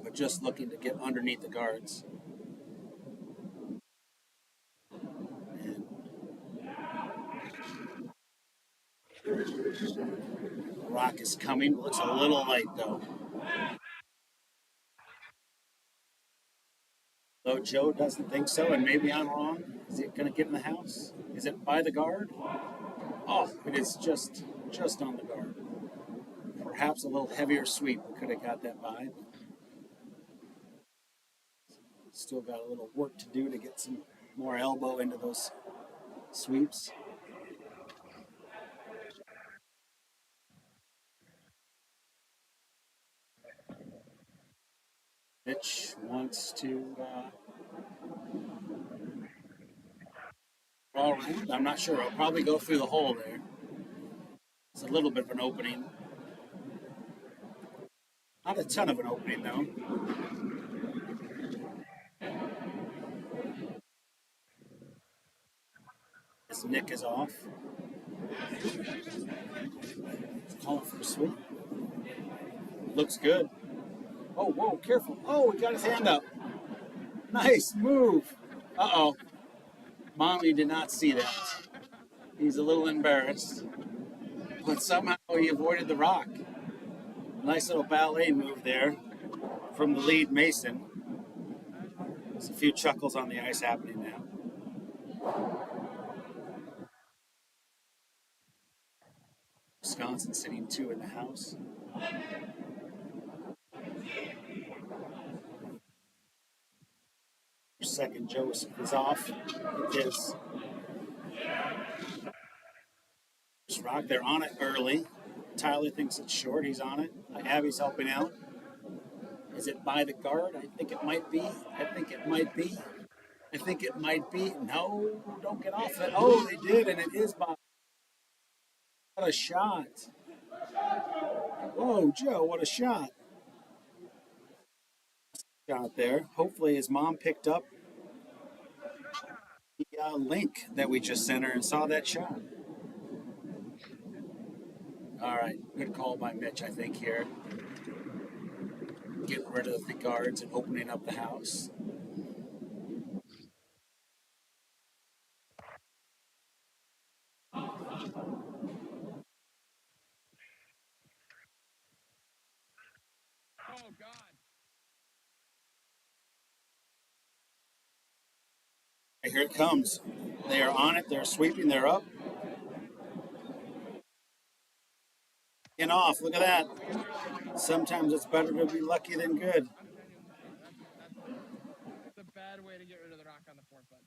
but just looking to get underneath the guards. And rock is coming. Looks a little light though. Though Joe doesn't think so, and maybe I'm wrong. Is it going to get in the house? Is it by the guard? Oh, it is just on the guard. Perhaps a little heavier sweep. We could have got that by. Still got a little work to do to get some more elbow into those sweeps. Mitch wants to all right. I'm not sure. I'll probably go through the hole there. It's a little bit of an opening. Not a ton of an opening, though. His nick is off. Calling for a sweep. Looks good. Oh, whoa, careful. Oh, he got his hand up. Nice move. Uh-oh. Mommy did not see that. He's a little embarrassed. But somehow he avoided the rock. Nice little ballet move there from the lead Mason. There's a few chuckles on the ice happening now. Wisconsin sitting 2 in the house. Second Joseph is off. It is rock. They're on it early. Tyler thinks it's short. He's on it. Abby's helping out. Is it by the guard? I think it might be. I think it might be. I think it might be. No, don't get off it. Oh, they did, and it is by. What a shot. Whoa, Joe, what a shot. Shot there. Hopefully his mom picked up the link that we just sent her and saw that shot. All right, good call by Mitch, I think, here. Getting rid of the guards and opening up the house. Oh, God. Here it comes. They are on it. They're sweeping. They're up. And off. Look at that. Sometimes it's better to be lucky than good. That's a bad way to get rid of the rock on the 4th, bud.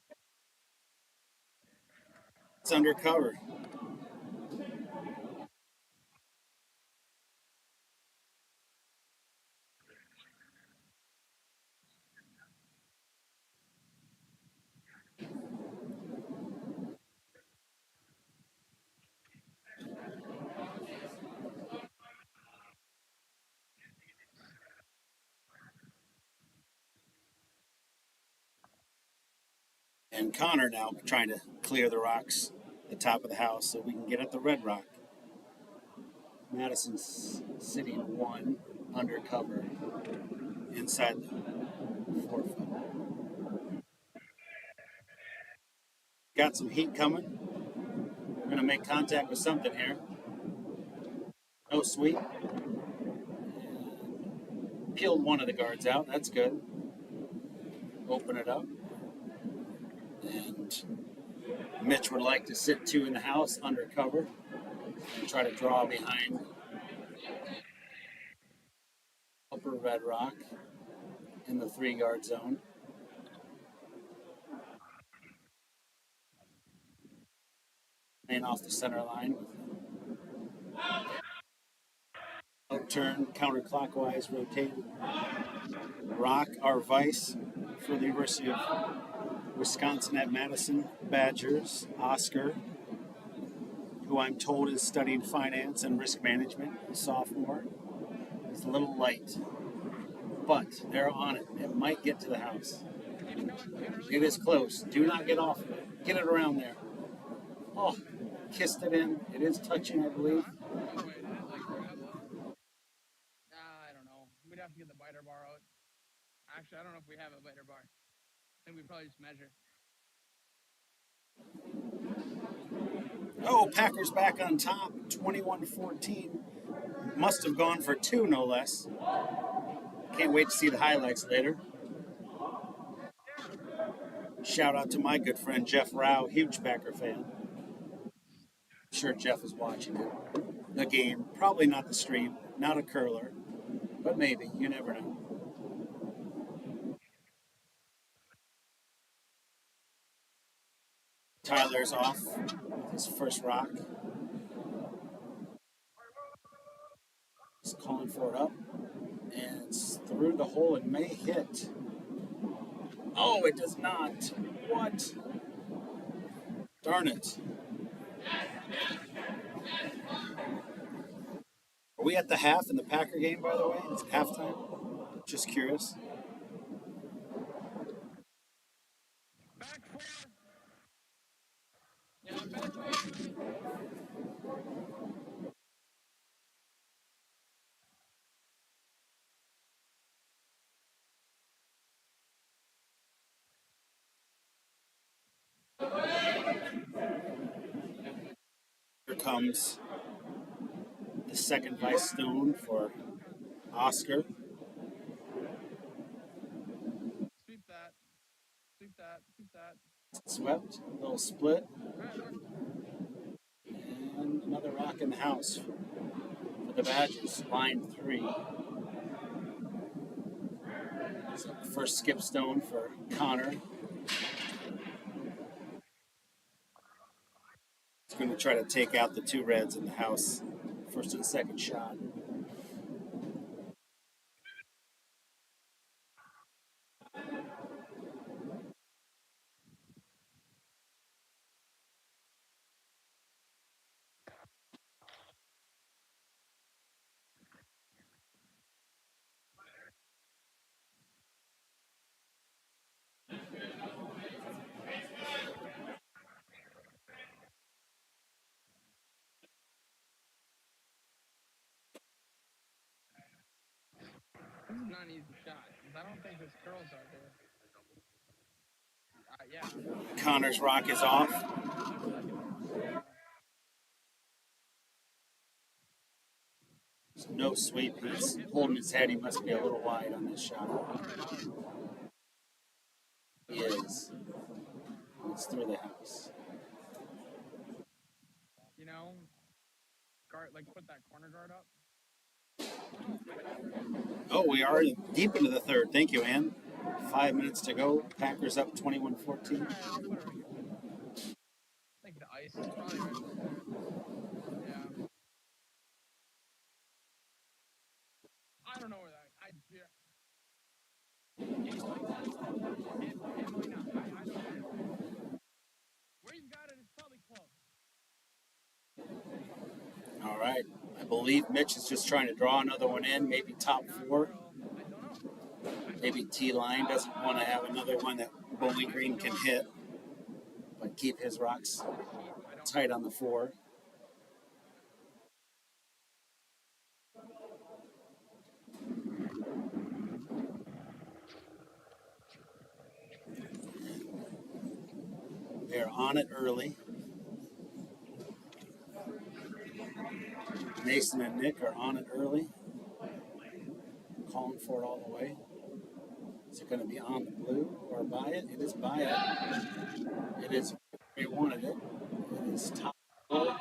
It's undercover. And Connor now trying to clear the rocks. the top of the house so we can get at the Red Rock. Madison's sitting 1 undercover inside the 4-foot. Got some heat coming. We're going to make contact with something here. No sweep. Peeled one of the guards out. That's good. Open it up. And Mitch would like to sit 2 in the house undercover and try to draw behind upper Red Rock in the 3-yard zone. Laying off the center line. Outturn, counterclockwise, rotated. Rock, our vice for the University of Wisconsin at Madison Badgers, Oscar, who I'm told is studying finance and risk management, a sophomore. He's a little light, but they're on it. It might get to the house. It is close. Do not get off of it. Get it around there. Oh, kissed it in. It is touching, I believe. I don't know. We'd have to get the biter bar out. Actually, I don't know if we have a biter bar. I think we probably just measure. Oh, Packers back on top, 21-14. Must have gone for 2, no less. Can't wait to see the highlights later. Shout out to my good friend Jeff Rao, huge Packer fan. I'm sure Jeff is watching it. The game, probably not the stream, not a curler, but maybe, you never know. Tyler's off with his first rock. He's calling for it up, and it's through the hole. It may hit. Oh, it does not. What? Darn it. Are we at the half in the Packer game, by the way? It's halftime. Just curious. Back 4. Yeah, back 4. Here comes the second vice stone for Oscar. Sweep that. Sweep that. Sweep that. Swept, a little split, Right. and another rock in the house for the Badgers, line 3. So first skip stone for Connor. He's going to try to take out the 2 reds in the house, first and second shot. This is not an easy shot, because I don't think his curls are there. Yeah. Connor's rock is off. There's no sweep. He's holding his head. He must be a little wide on this shot. He is. It's through the house. You know, guard, like, put that corner guard up. Oh, we are deep into the third. Thank you, Ann. 5 minutes to go. Packers up 21-14. I think the ice is probably right. Yeah. I don't know where that. It might not. I don't know. Where you got it is probably close. All right. I believe Mitch is just trying to draw another one in, maybe top 4. I don't know. Maybe T-Line doesn't want to have another one that Bowling Green can hit. but keep his rocks The sheet, I don't tight on the 4. They're on it early. Mason and Nick are on it early. Calling for it all the way. Is it going to be on the blue or by it? It is by it. It is where we wanted it. It is top 4.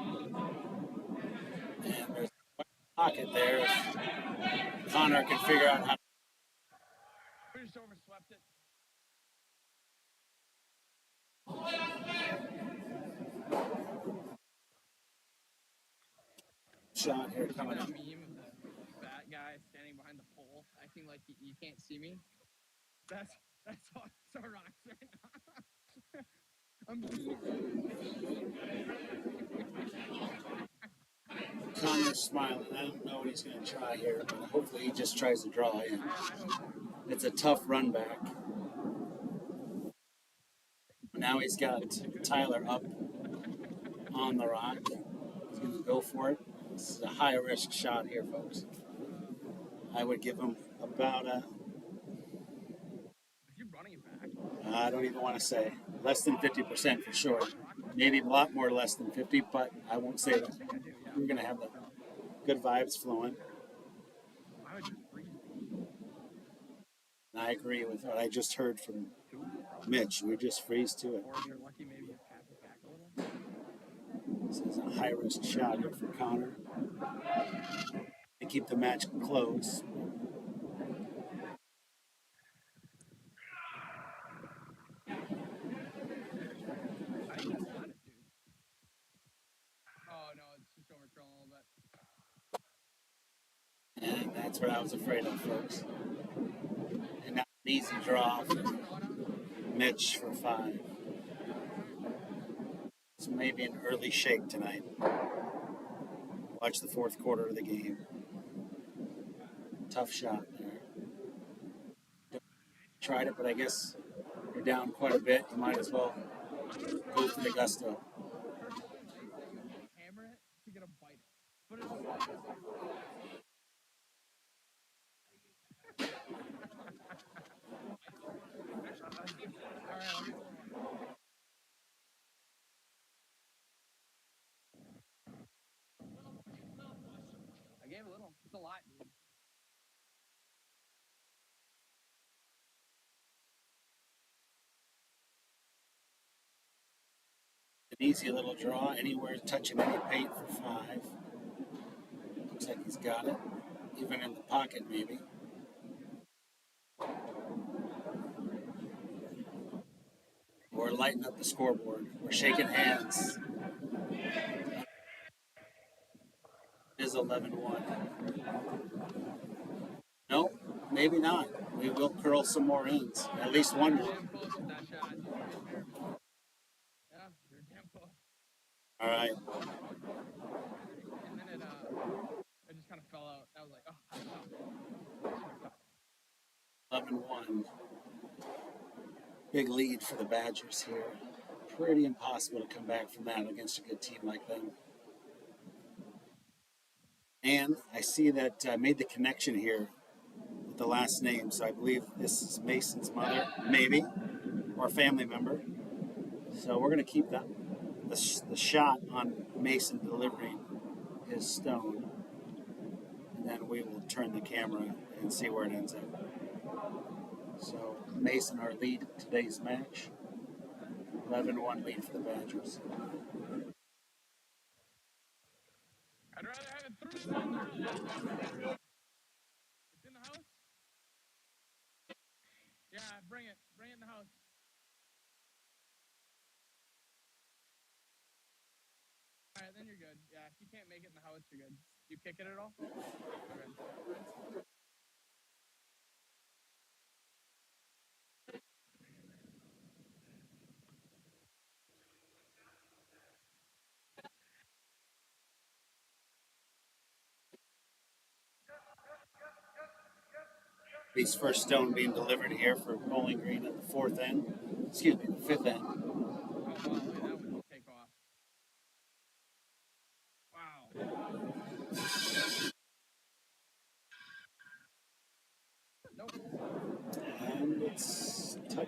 And there's a pocket there. If Connor can figure out how We just overswept it. shot here You coming that up. meme of the fat guy standing behind the pole, acting like you can't see me. That's our rocks right now. I'm doing Connor's smiling. I don't know what he's going to try here, but hopefully he just tries to draw in. I hope so. It's a tough run back. Now he's got Tyler up on the rock. He's going to go for it. This is a high risk shot here, folks. I would give him about Is he running it back? I don't even want to say, less than 50% for sure. Maybe a lot more less than 50, but I won't say that. I think I do, yeah. We're going to have the good vibes flowing. I would just freeze. And I agree with what I just heard from Mitch. We just freeze to it. Or if you're lucky, maybe you tap it back a little. This is a high risk shot here for Connor. To keep the match close. I think that's got it, dude. Oh no, it's just overcurling a little bit. And that's what I was afraid of, folks. And now an easy draw for Mitch for 5. So maybe an early shake tonight. Watch the 4th quarter of the game. Tough shot there. Tried it, but I guess you're down quite a bit. You might as well go for the gusto. Hammer it to get a bite. But it's just I gave a little. It's a lot, dude. An easy little draw, anywhere touching any paint for 5. Looks like he's got it. Even in the pocket, maybe. We're lighting up the scoreboard. We're shaking hands. It is 11-1. No, maybe not. We will curl some more ends. At least one more. Damn close with that shot. Yeah, you're damn close. All right. And then it just kind of fell out. I was like, oh. 11-1. Big lead for the Badgers here. Pretty impossible to come back from that against a good team like them. And I see that I made the connection here with the last name, so I believe this is Mason's mother, maybe, or a family member. So we're going to keep the shot on Mason delivering his stone, and then we will turn the camera and see where it ends up. So Mason, our lead today's match. 11-1 lead for the Badgers. I'd rather have it through than out. It's in the house? Yeah, bring it. Bring it in the house. All right, then you're good. Yeah, if you can't make it in the house, you're good. You kick it at all? Okay. His first stone being delivered here for Bowling Green at the 4th end. Excuse me, the 5th end. Oh, wow,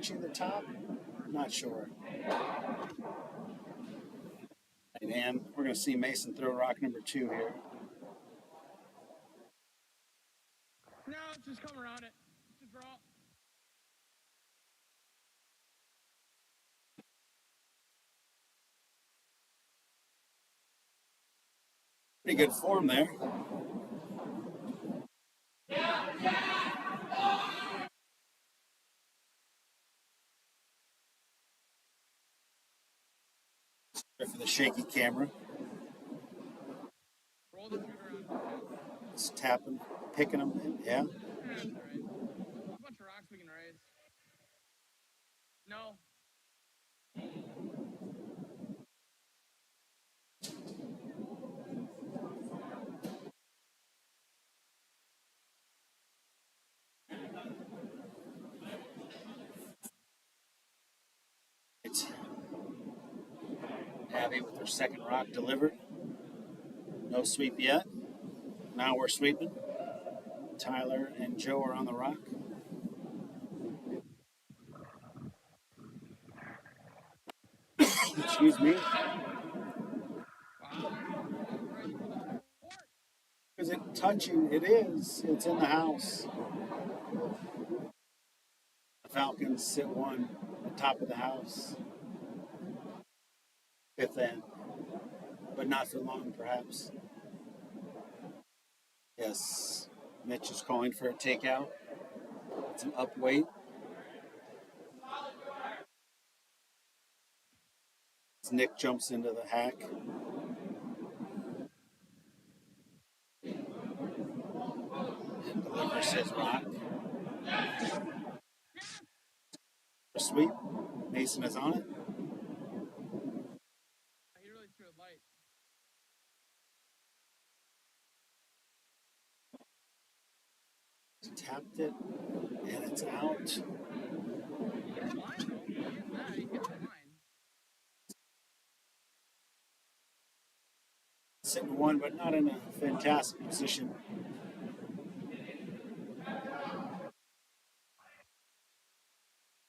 touching the top? Not sure. And we're going to see Mason throw rock number 2 here. No, just come around it. It's a draw. Pretty good form there. For the shaky camera. Roll the shooter around. Just tapping, picking them in. Yeah. That's all right. A bunch of rocks we can raise. No. It's Abby with her second rock delivered. No sweep yet. Now we're sweeping. Tyler and Joe are on the rock. Excuse me. Is it touching? It is. It's in the house. The Falcons sit 1 at the top of the house. 5th end. But not for long, perhaps. Yes. Mitch is calling for a takeout. It's an up weight. As Nick jumps into the hack. And delivers his rock. Sweep. Mason is on it. He really threw it light. Tapped it, and it's out. It's fine, though. He is that. He hit the line. Sitting 1, but not in a fantastic position.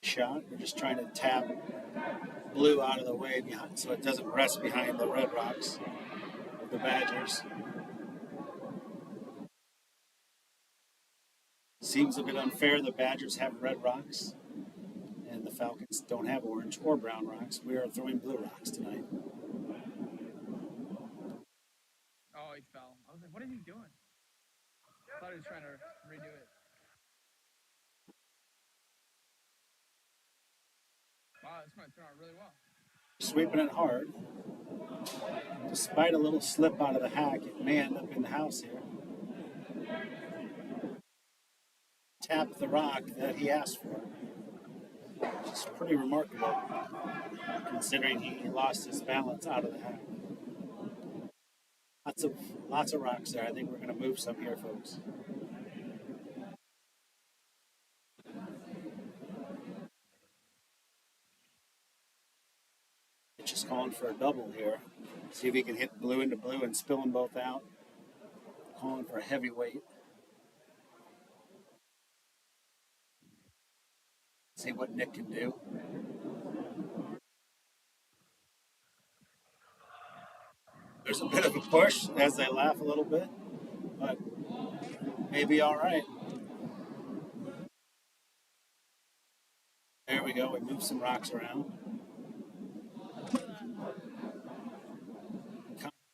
Shot. We're just trying to tap blue out of the way behind, so it doesn't rest behind the red rocks of the Badgers. Seems a bit unfair. The Badgers have red rocks, and the Falcons don't have orange or brown rocks. We are throwing blue rocks tonight. Oh, he fell. I was like, what is he doing? I thought he was trying to redo it. Wow, this might turn out really well. Sweeping it hard. Despite a little slip out of the hack, it may end up in the house here. Tapped the rock that he asked for. It's pretty remarkable, considering he lost his balance out of the hack. Lots of rocks there. I think we're going to move some here, folks. Just calling for a double here. See if he can hit blue into blue and spill them both out. Calling for a heavyweight. See what Nick can do. There's a bit of a push as they laugh a little bit, but maybe all right. There we go. We moved some rocks around.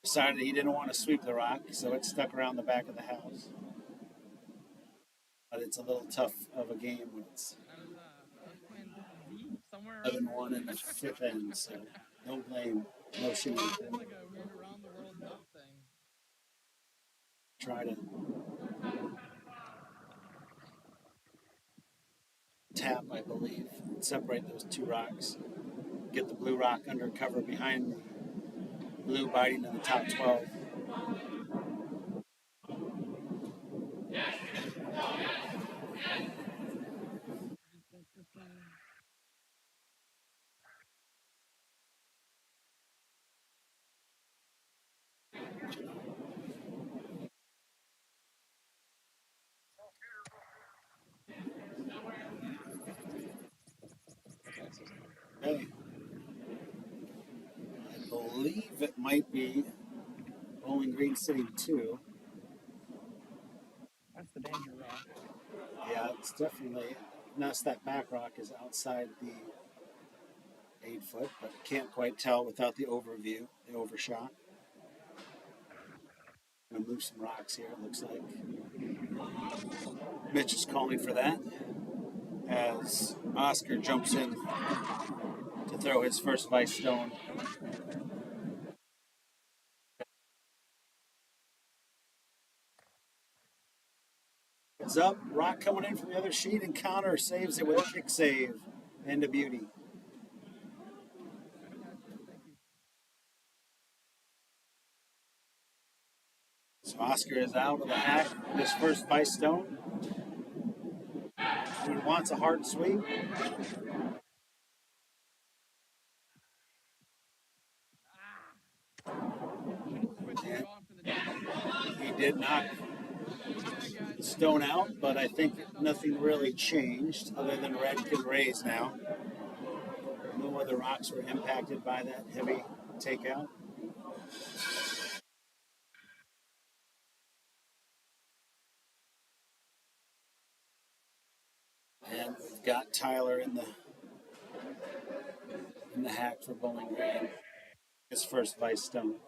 Decided he didn't want to sweep the rock, so it stuck around the back of the house. But it's a little tough of a game when it's 11-1 in the 5th end, so no blame, no shame. It's like a weird around the world nut thing. Try to tap, I believe, and separate those 2 rocks. Get the blue rock under cover behind the blue biting in the top 12. Okay. I believe it might be Bowling Green sitting 2. That's the danger rock. Yeah, it's definitely. Notice that back rock is outside the 8 foot, but can't quite tell without the overview, the overshot. Gonna move some rocks here, it looks like. Mitch is calling for that as Oscar jumps in to throw his first vice stone. It's up, rock coming in from the other sheet, and Connor saves it with a kick save. End of beauty. So Oscar is out of the hack. His first vice stone. He wants a hard sweep. He did knock stone out, but I think nothing really changed other than red can raise now. No other rocks were impacted by that heavy takeout. And we've got Tyler in the hack for Bowling Green. His first vice stone.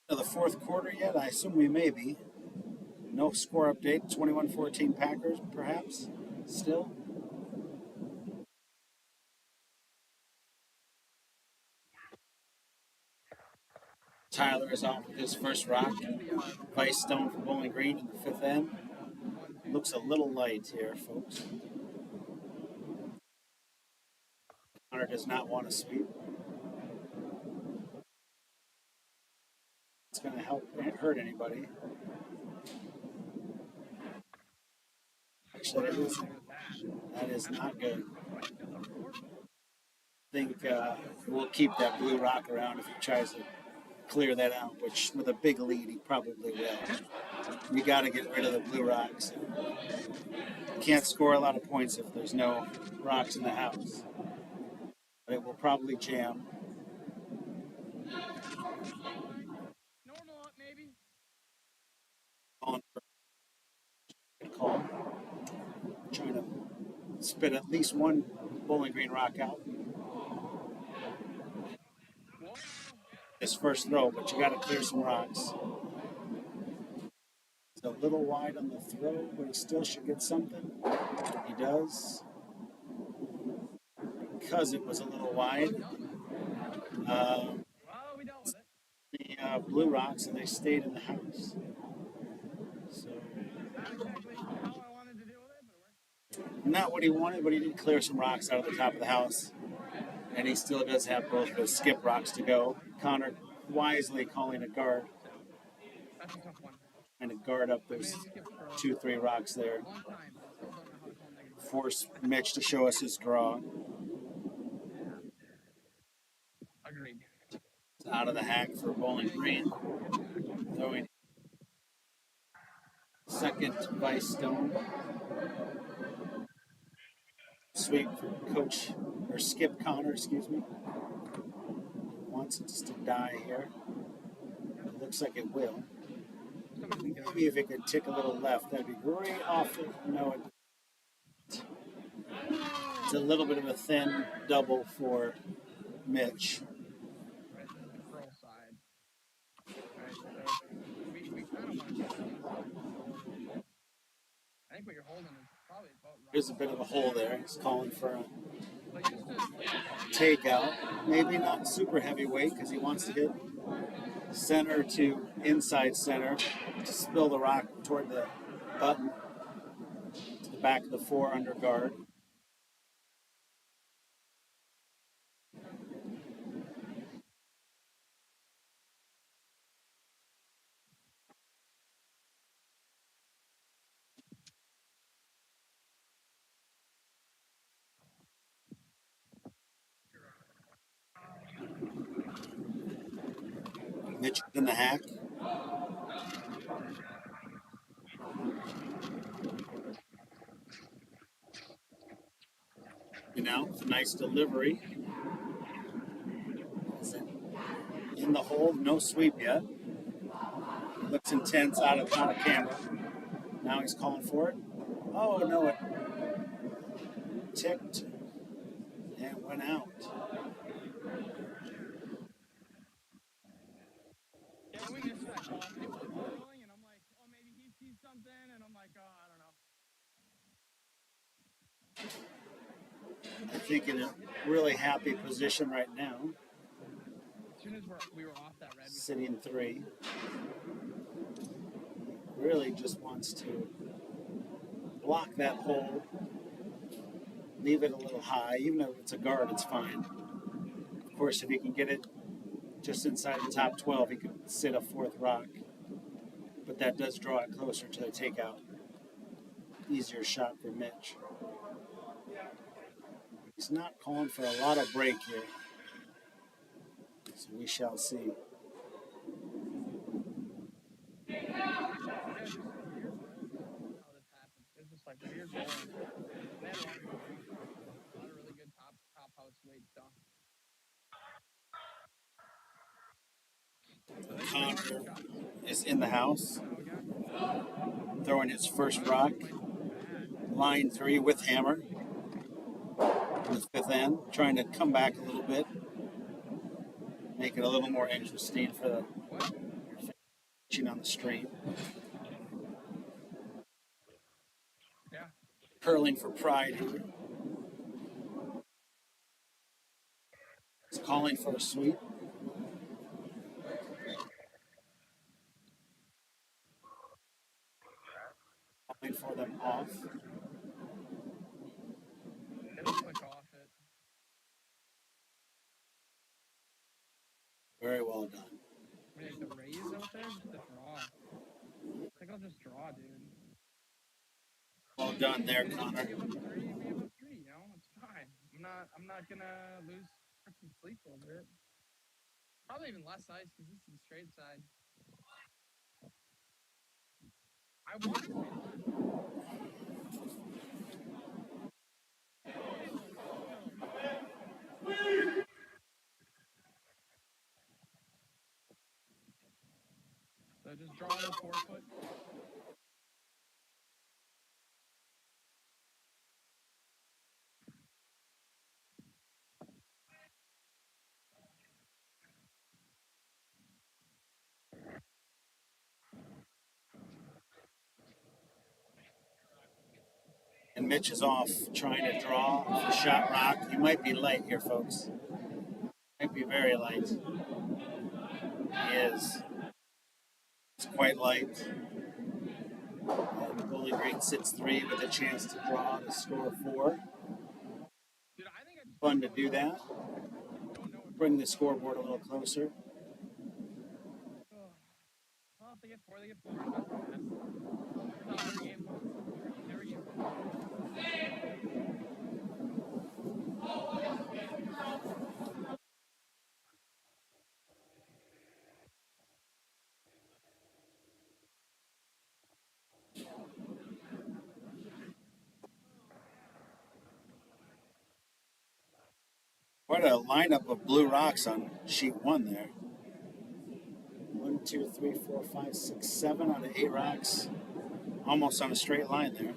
The fourth quarter yet? I assume we may be. No score update. 21-14 Packers, perhaps. Still. Tyler is off with his first rock. Vice stone for Bowling Green in the fifth end. Looks a little light here, folks. Connor does not want to sweep. It's going to help hurt anybody. Actually, that is not good. I think we'll keep that blue rock around if he tries to clear that out, which with a big lead, he probably will. You got to get rid of the blue rocks. You can't score a lot of points if there's no rocks in the house. But it will probably jam. Normal up, maybe. Call. Trying to spit at least one Bowling Green rock out. His first throw, but you got to clear some rocks. It's a little wide on the throw, but he still should get something. He does. Because it was a little wide. We dealt with it. The blue rocks, and they stayed in the house. So Not exactly how I wanted to deal with it, but it worked. not what he wanted, but he did clear some rocks out of the top of the house. And he still does have both those skip rocks to go. Connor wisely calling a guard. That's a tough one. Trying to guard up those 2-3 rocks there. Long time, but I still don't know how to call negative. Force Mitch to show us his draw. Agreed. Out of the hack for Bowling Green. Throwing second vice stone. Sweep for Coach, or Skip Connor, excuse me. Wants it just to die here. It looks like it will. Maybe if it could tick a little left, that'd be great. Awful. No, it's a little bit of a thin double for Mitch. Right, this is the curl side. Right, so we kind of want to get this. I think what you're holding is probably about right. There's a bit of a hole there. He's calling for a Like just takeout. Maybe not super heavyweight because he wants to hit center to inside center to spill the rock toward the button to the back of the 4 under guard. Mitch in the hack. Now, with a nice delivery. Is it in the hole? No sweep yet. Looks intense out of camera. Now he's calling for it. Oh, no, it ticked and went out. Yeah, we missed that call. It was whirling, and I'm like, oh, maybe he sees something, and I'm like, oh, I don't know. I think in a really happy position right now. As soon as we were off that red, Sitting in 3. Really just wants to block that hole, leave it a little high. Even if it's a guard, it's fine. Of course, if he can get it just inside the top 12, he could sit a 4th rock. But that does draw it closer to the takeout. Easier shot for Mitch. He's not calling for a lot of break here. So we shall see. Yeah, just weird rolls. How this happened. It's just like weird rolling. They had a lot of good weight stuff. A lot of really good top house weight stuff. Connor is in the house, throwing his first rock. Line 3 with hammer. In the 5th end, trying to come back a little bit. Make it a little more interesting for the watching on the stream. Yeah. Curling for pride here. He's calling for a sweep. Calling for them off. It'll click off it. Very well done. I mean, like the raise out there, just the draw. I think I'll just draw, dude. Well done there, Connor. We have up 3, you know? It's fine. I'm not gonna lose freaking sleep over it. Probably even less ice because this is the straight side. I want to so just draw the 4-foot. And Mitch is off trying to draw for shot rock. He might be light here, folks. Might be very light. He is. It's quite light. And Bowling Green sits 3 with a chance to draw to score 4. Dude, I think I just Fun to do that. Bring the scoreboard a little closer. Well, if they get 4, they get 4. That's every game. Every game. What a lineup of blue rocks on sheet 1 there. 1, 2, 3, 4, 5, 6, 7 out of 8 rocks. Almost on a straight line there.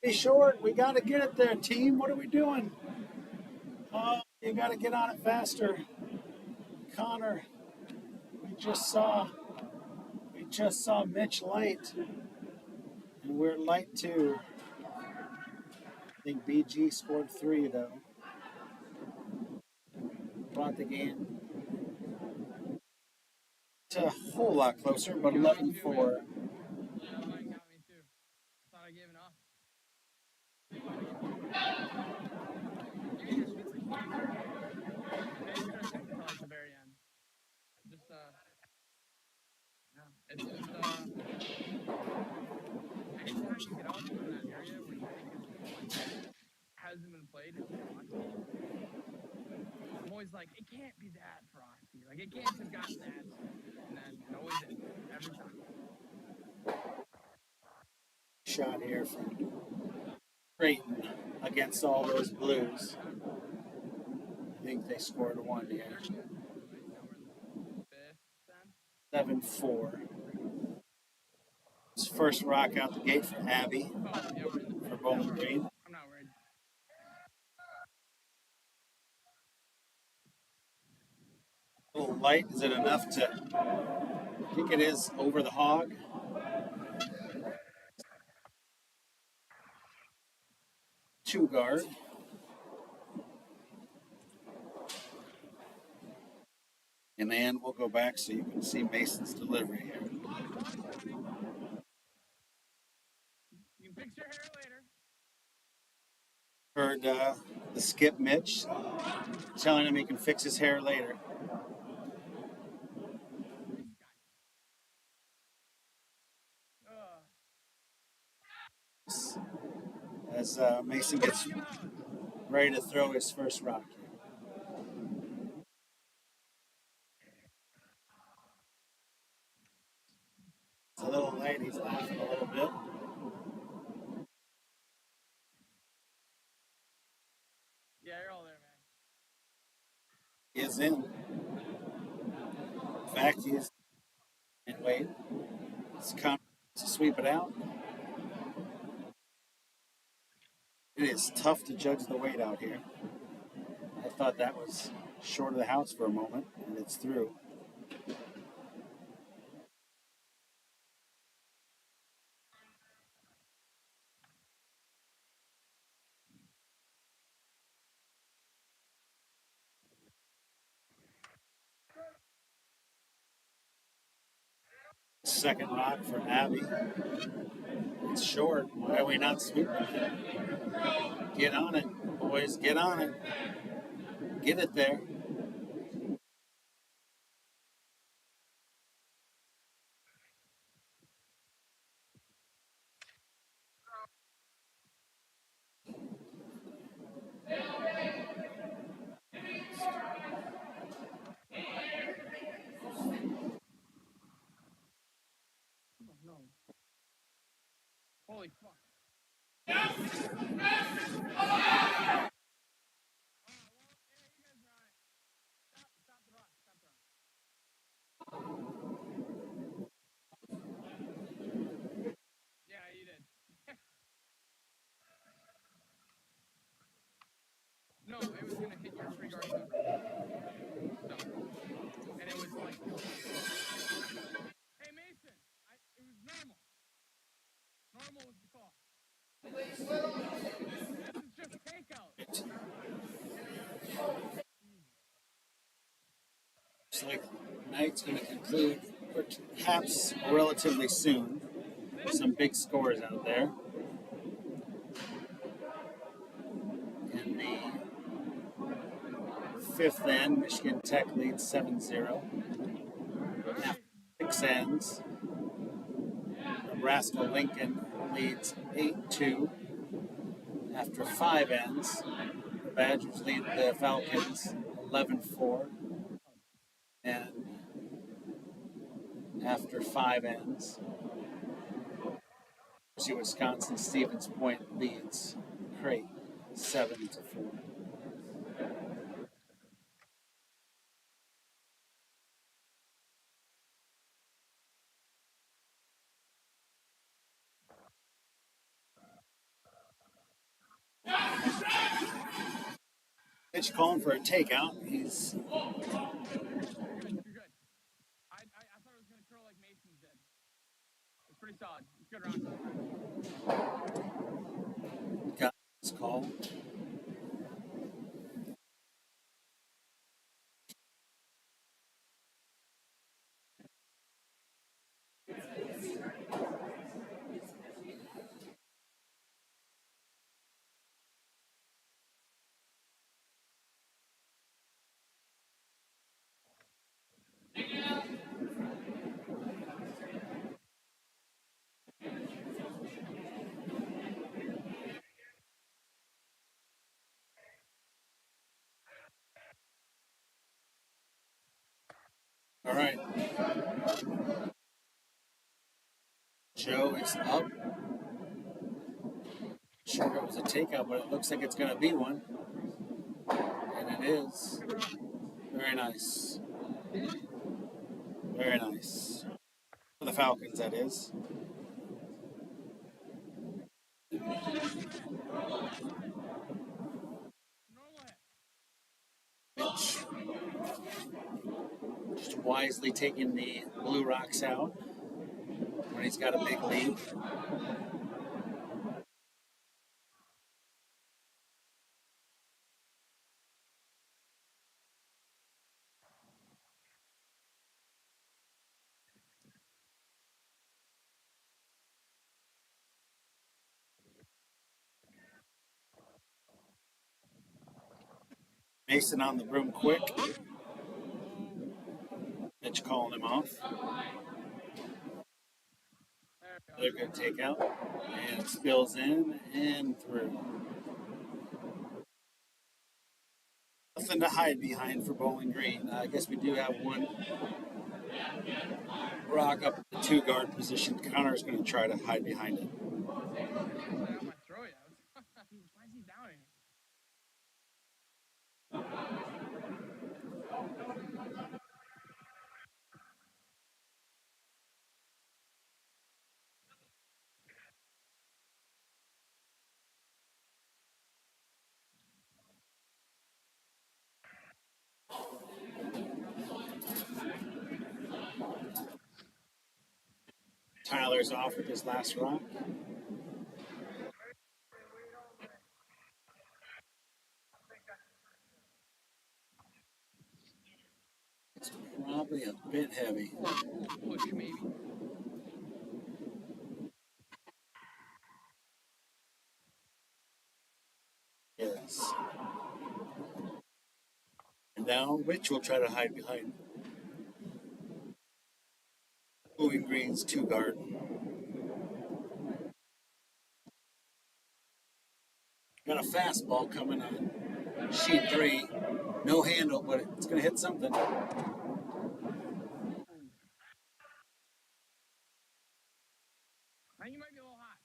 Be short. We got to get it there, team. What are we doing? Oh, you got to get on it faster. Connor, we just saw Mitch light. And we're light too. I think BG scored 3 though. Brought the game to a whole lot closer, but 11-4. Yeah, mine got me too. Thought I gave enough. Until the very end. Just yeah, it's just anytime you get out in that area where you think it's like hasn't been played, it's locked. I'm always like, it it can't be that frosty. Like, it can't have gotten that soon. And then it always is, every time. Shot here from Creighton against all those Blues. I think they scored one here. Right now we're in the fifth, then. 7-4. His first rock out the gate for Abby Oh, yeah, we're in the for fifth. Bowling Green. I'm not worried. A little light. Is it enough to? I think it is over the hog. Two guard. And then we'll go back so you can see Mason's delivery here. You can fix your hair later. Heard the skip Mitch telling him he can fix his hair later. As Mason gets ready to throw his first rock. It's a little late. He's laughing a little bit. Yeah, you're all there, man. He is in. In fact, he is. And wait. It's coming to sweep it out. It is tough to judge the weight out here. I thought that was short of the house for a moment, and it's through. Second rock for Abby. It's short. Why are we not sweeping it? Get on it, boys. Get on it. Get it there. Oh, no. Holy fuck. Stop the run. Yeah, you did. No, it was gonna hit your free guard cover. So, and it was like, hey Mason, it was normal. Normal was the call. This is just takeout. Looks like night's going to conclude perhaps relatively soon. Some big scores out there. In the fifth end, Michigan Tech leads 7-0. After 6 ends, Nebraska Lincoln leads 8-2. After 5 ends, the Badgers lead the Falcons 11-4. And after 5 ends, Wisconsin Stevens Point leads Creighton 7-4. Pitch calling for a takeout. He's You're good. I thought it was gonna curl like Mason's did. It's pretty solid. It's good round. got his call. All right. Joe is up. Sure, it was a takeout, but it looks like it's going to be one. And it is. Very nice. Very nice. For the Falcons, that is. Mitch just wisely taking the blue rocks out when he's got a big lead. Mason on the broom quick. Mitch calling him off. Another good takeout. And it spills in and through. Nothing to hide behind for Bowling Green. I guess we do have one rock up the 2-guard position. Connor's going to try to hide behind it. Tyler's off with his last rock. It's probably a bit heavy. Push maybe. Yes. And now Rich will try to hide behind Bowling Green's 2-guard. Got a fastball coming on sheet 3. No handle, but it's going to hit something. I think you might be a little hot.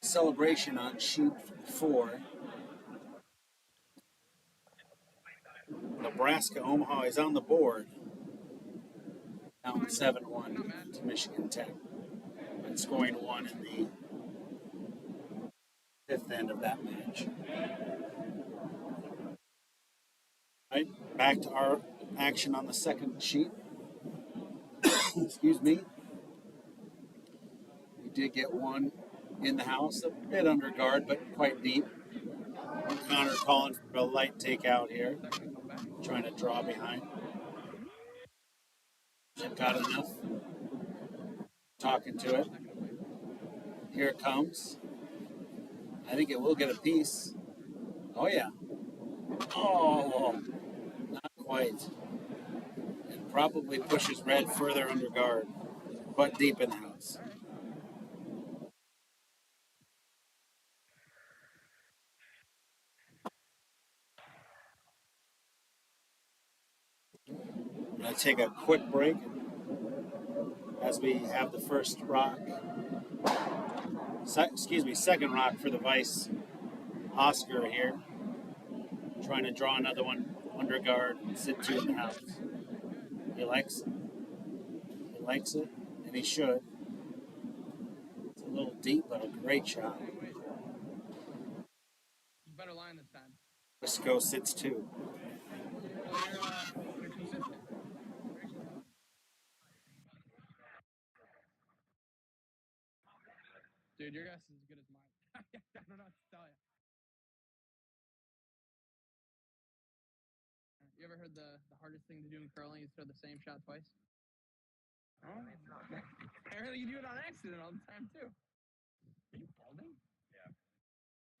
Celebration on sheet 4. Nebraska Omaha is on the board. Now 7-1 to Michigan Tech. And scoring 1 in the 5th end of that match. Right, back to our action on the second sheet. Excuse me. We did get one in the house, a bit under guard, but quite deep. Connor calling for a light takeout here, trying to draw behind. They've got enough. Talking to it. Here it comes. I think it will get a piece. Oh, yeah. Oh, not quite. It probably pushes red further under guard, but deep in the house. I'm going to take a quick break as we have the first rock. Second rock for the Vice. Oscar here. Trying to draw another one under guard, sit 2 in the house. He likes it. He likes it, and he should. It's a little deep, but a great shot. Better line this time. Briscoe sits 2. Well, you're consistent. Dude, your guess is as good as mine. I don't know what to tell you. You ever heard the hardest thing to do in curling is throw the same shot twice? Oh, apparently you do it on accident all the time too. Are you balding? Yeah.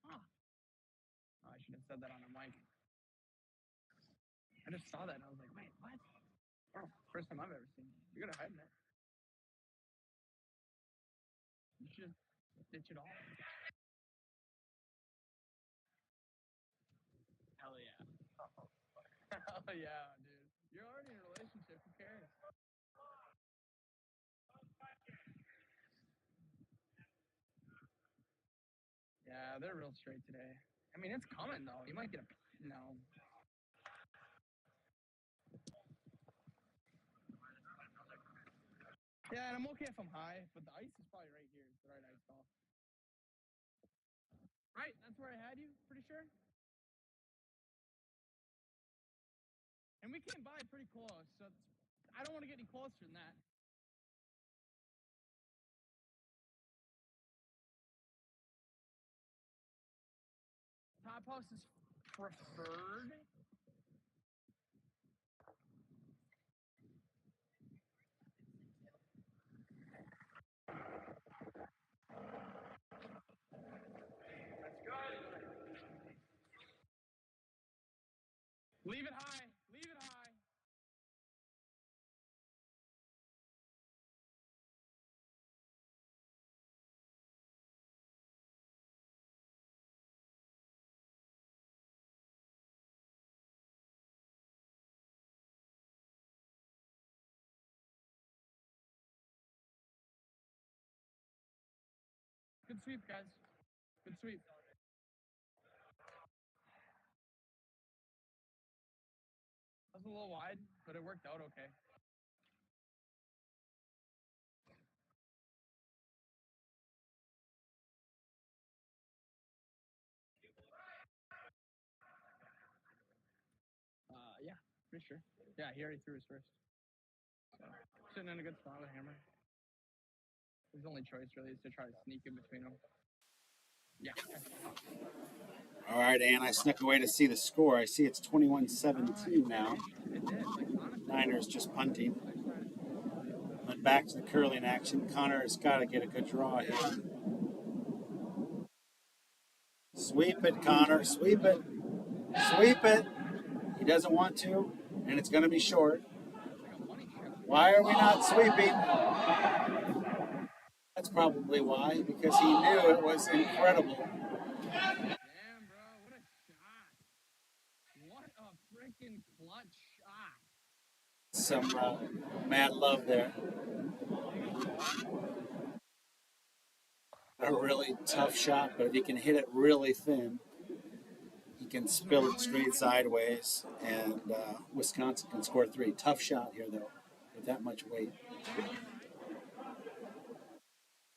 Huh. Oh, I should have said that on a mic. I just saw that and I was like, wait, what? Oh, first time I've ever seen it. You're gonna hide it. You should ditch it all. Hell yeah. Hell yeah, dude. You're already in a relationship. Who cares? Yeah, they're real straight today. I mean, it's coming though. You might get a no. Yeah, and I'm okay if I'm high, but the ice is probably right here. It's the right ice ball. Right, that's where I had you. Pretty sure. And we came by pretty close, so I don't want to get any closer than that. Top house is preferred. Leave it high. Leave it high. Good sweep, guys. Good sweep. That was a little wide, but it worked out okay. Yeah, pretty sure. Yeah, he already threw his first. So, sitting in a good spot with hammer. His only choice really is to try to sneak in between them. Yeah. All right, and I snuck away to see the score. I see it's 21-17 now. It did. Like, honestly, Niners just punting. But back to the curling action. Connor's got to get a good draw here. Sweep it, Connor. Sweep it. Sweep it. He doesn't want to, and it's going to be short. Why are we not sweeping? That's probably why, because he knew it was incredible. damn, bro. What a shot. What a freaking clutch shot. Some mad love there. A really tough shot, but if he can hit it really thin, he can spill it straight sideways, and Wisconsin can score 3. Tough shot here, though, with that much weight.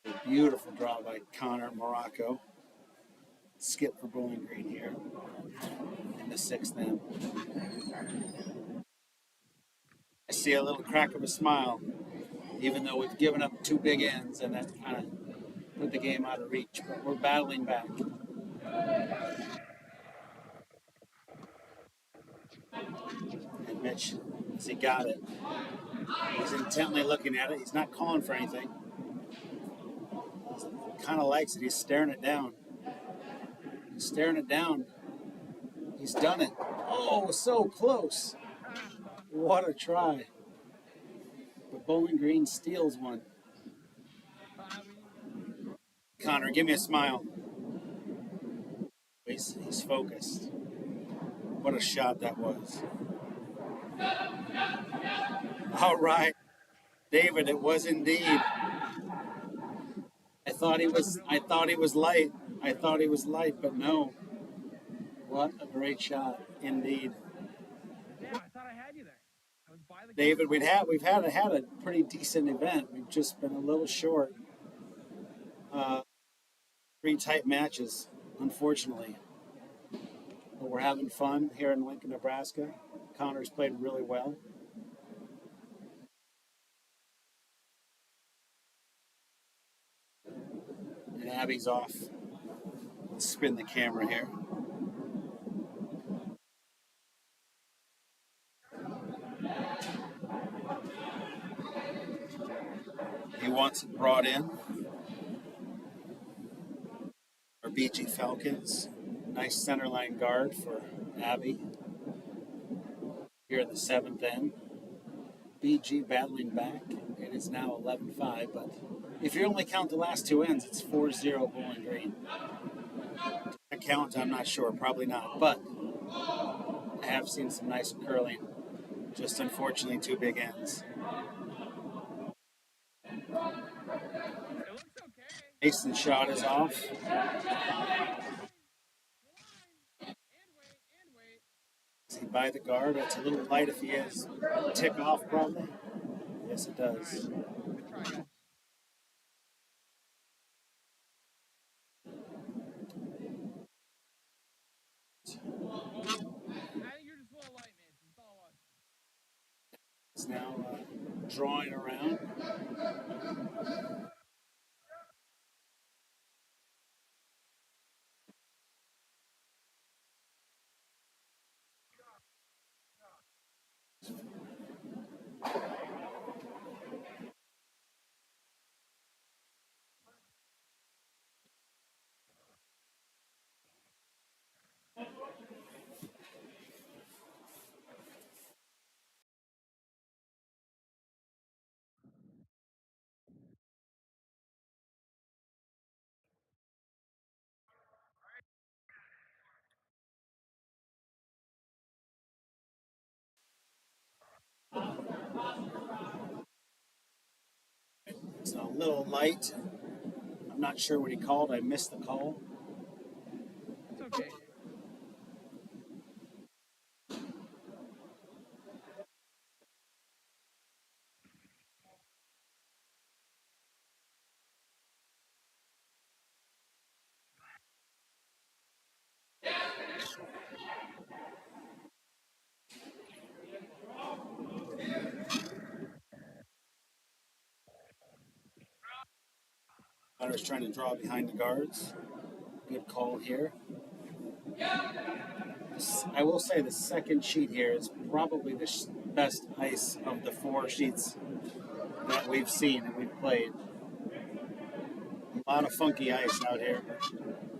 A beautiful draw by Connor Morocco. Skip for Bowling Green here in the 6th end. I see a little crack of a smile, even though we've given up 2 big ends, and that kind of put the game out of reach, but we're battling back. And Mitch, as he got it, he's intently looking at it. He's not calling for anything. He kind of likes it. He's staring it down. He's staring it down. He's done it. Oh, so close. What a try. But Bowling Green steals one. Connor, give me a smile. He's focused. What a shot that was. All right. David, it was indeed. I thought he was light. I thought he was light, but no. What a great shot, indeed. Damn, I thought I had you there. I was by the David, we've had a pretty decent event. We've just been a little short. 3 tight matches, unfortunately. But we're having fun here in Lincoln, Nebraska. Connor's played really well. And Abby's off. Let's spin the camera here. He wants it brought in. Our BG Falcons. Nice centerline guard for Abby. Here in the 7th end. BG battling back. It is now 11-5, but if you only count the last 2 ends, it's 4-0 Bowling Green. Does that count? I'm not sure. Probably not. But I have seen some nice curling. Just unfortunately 2 big ends. It looks okay. Mason's shot is off. by the guard. It's a little light if he is. Tick off, probably. Yes, it does. Good try, guys. I think you're just a little light, Mitch. That's all it was. It's now drawing around. It's a little light. I'm not sure what he called. I missed the call. It's okay. Connor's trying to draw behind the guards. Good call here. I will say the second sheet here is probably the best ice of the 4 sheets that we've seen and we've played. A lot of funky ice out here.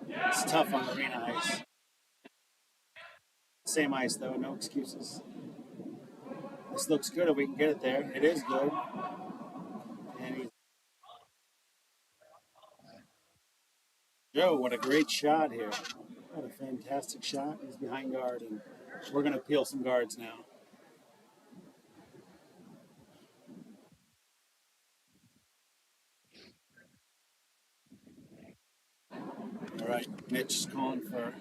It's tough on arena ice. Same ice though, no excuses. This looks good if we can get it there. It is good. And Joe, what a great shot here. What a fantastic shot. He's behind guard, and we're going to peel some guards now. All right, Mitch is calling for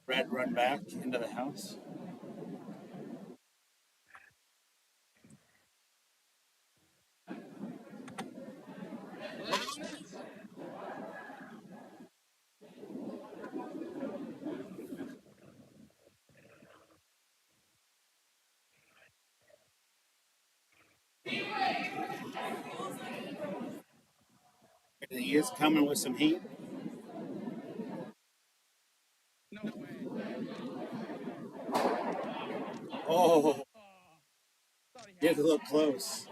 red run back into the house. He is coming with some heat. No way. Oh, Thought he had did it. look close.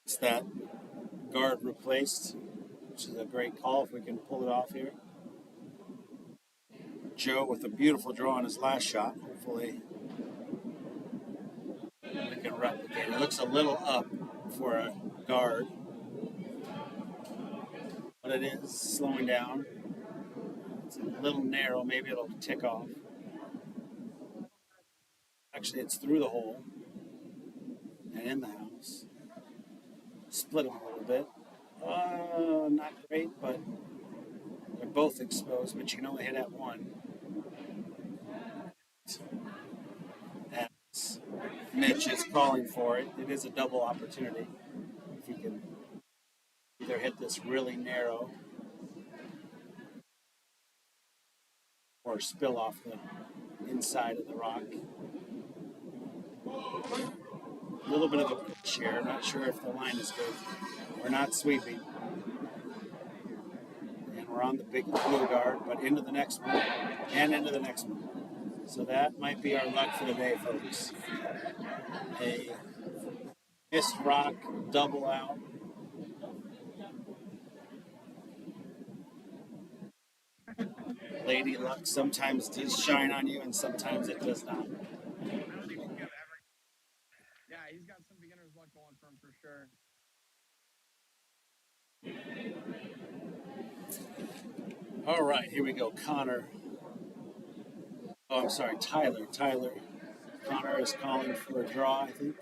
It's that guard replaced, which is a great call if we can pull it off here. Joe with a beautiful draw on his last shot. Hopefully we can replicate. It looks a little up for a guard, but it is slowing down. It's a little narrow. Maybe it'll tick off. Actually, it's through the hole and in the house. Split them a little bit. Not great, but they're both exposed, but you can only hit at one. And Mitch is calling for it. It is a double opportunity. If you can either hit this really narrow or spill off the inside of the rock. A little bit of a pitch here. I'm not sure if the line is good. We're not sweeping. And we're on the big blue guard, but into the next one and into the next one. So that might be our luck for the day, folks. A missed rock, double out. Lady luck sometimes does shine on you and sometimes it does not. I don't think we can ever. Yeah, he's got some beginner's luck going for him for sure. All right, here we go. Connor Oh, I'm sorry, Tyler. Connor is calling for a draw, I think.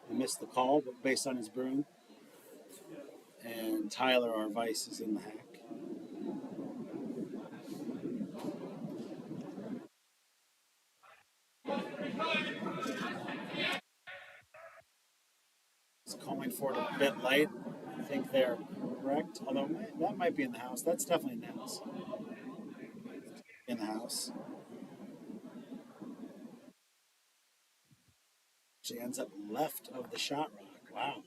He missed the call, but based on his broom. And Tyler, our vice, is in the hack. He's calling for it a bit light. I think they're correct, although that might be in the house. That's definitely in the house. In the house. She ends up left of the shot rock. Wow.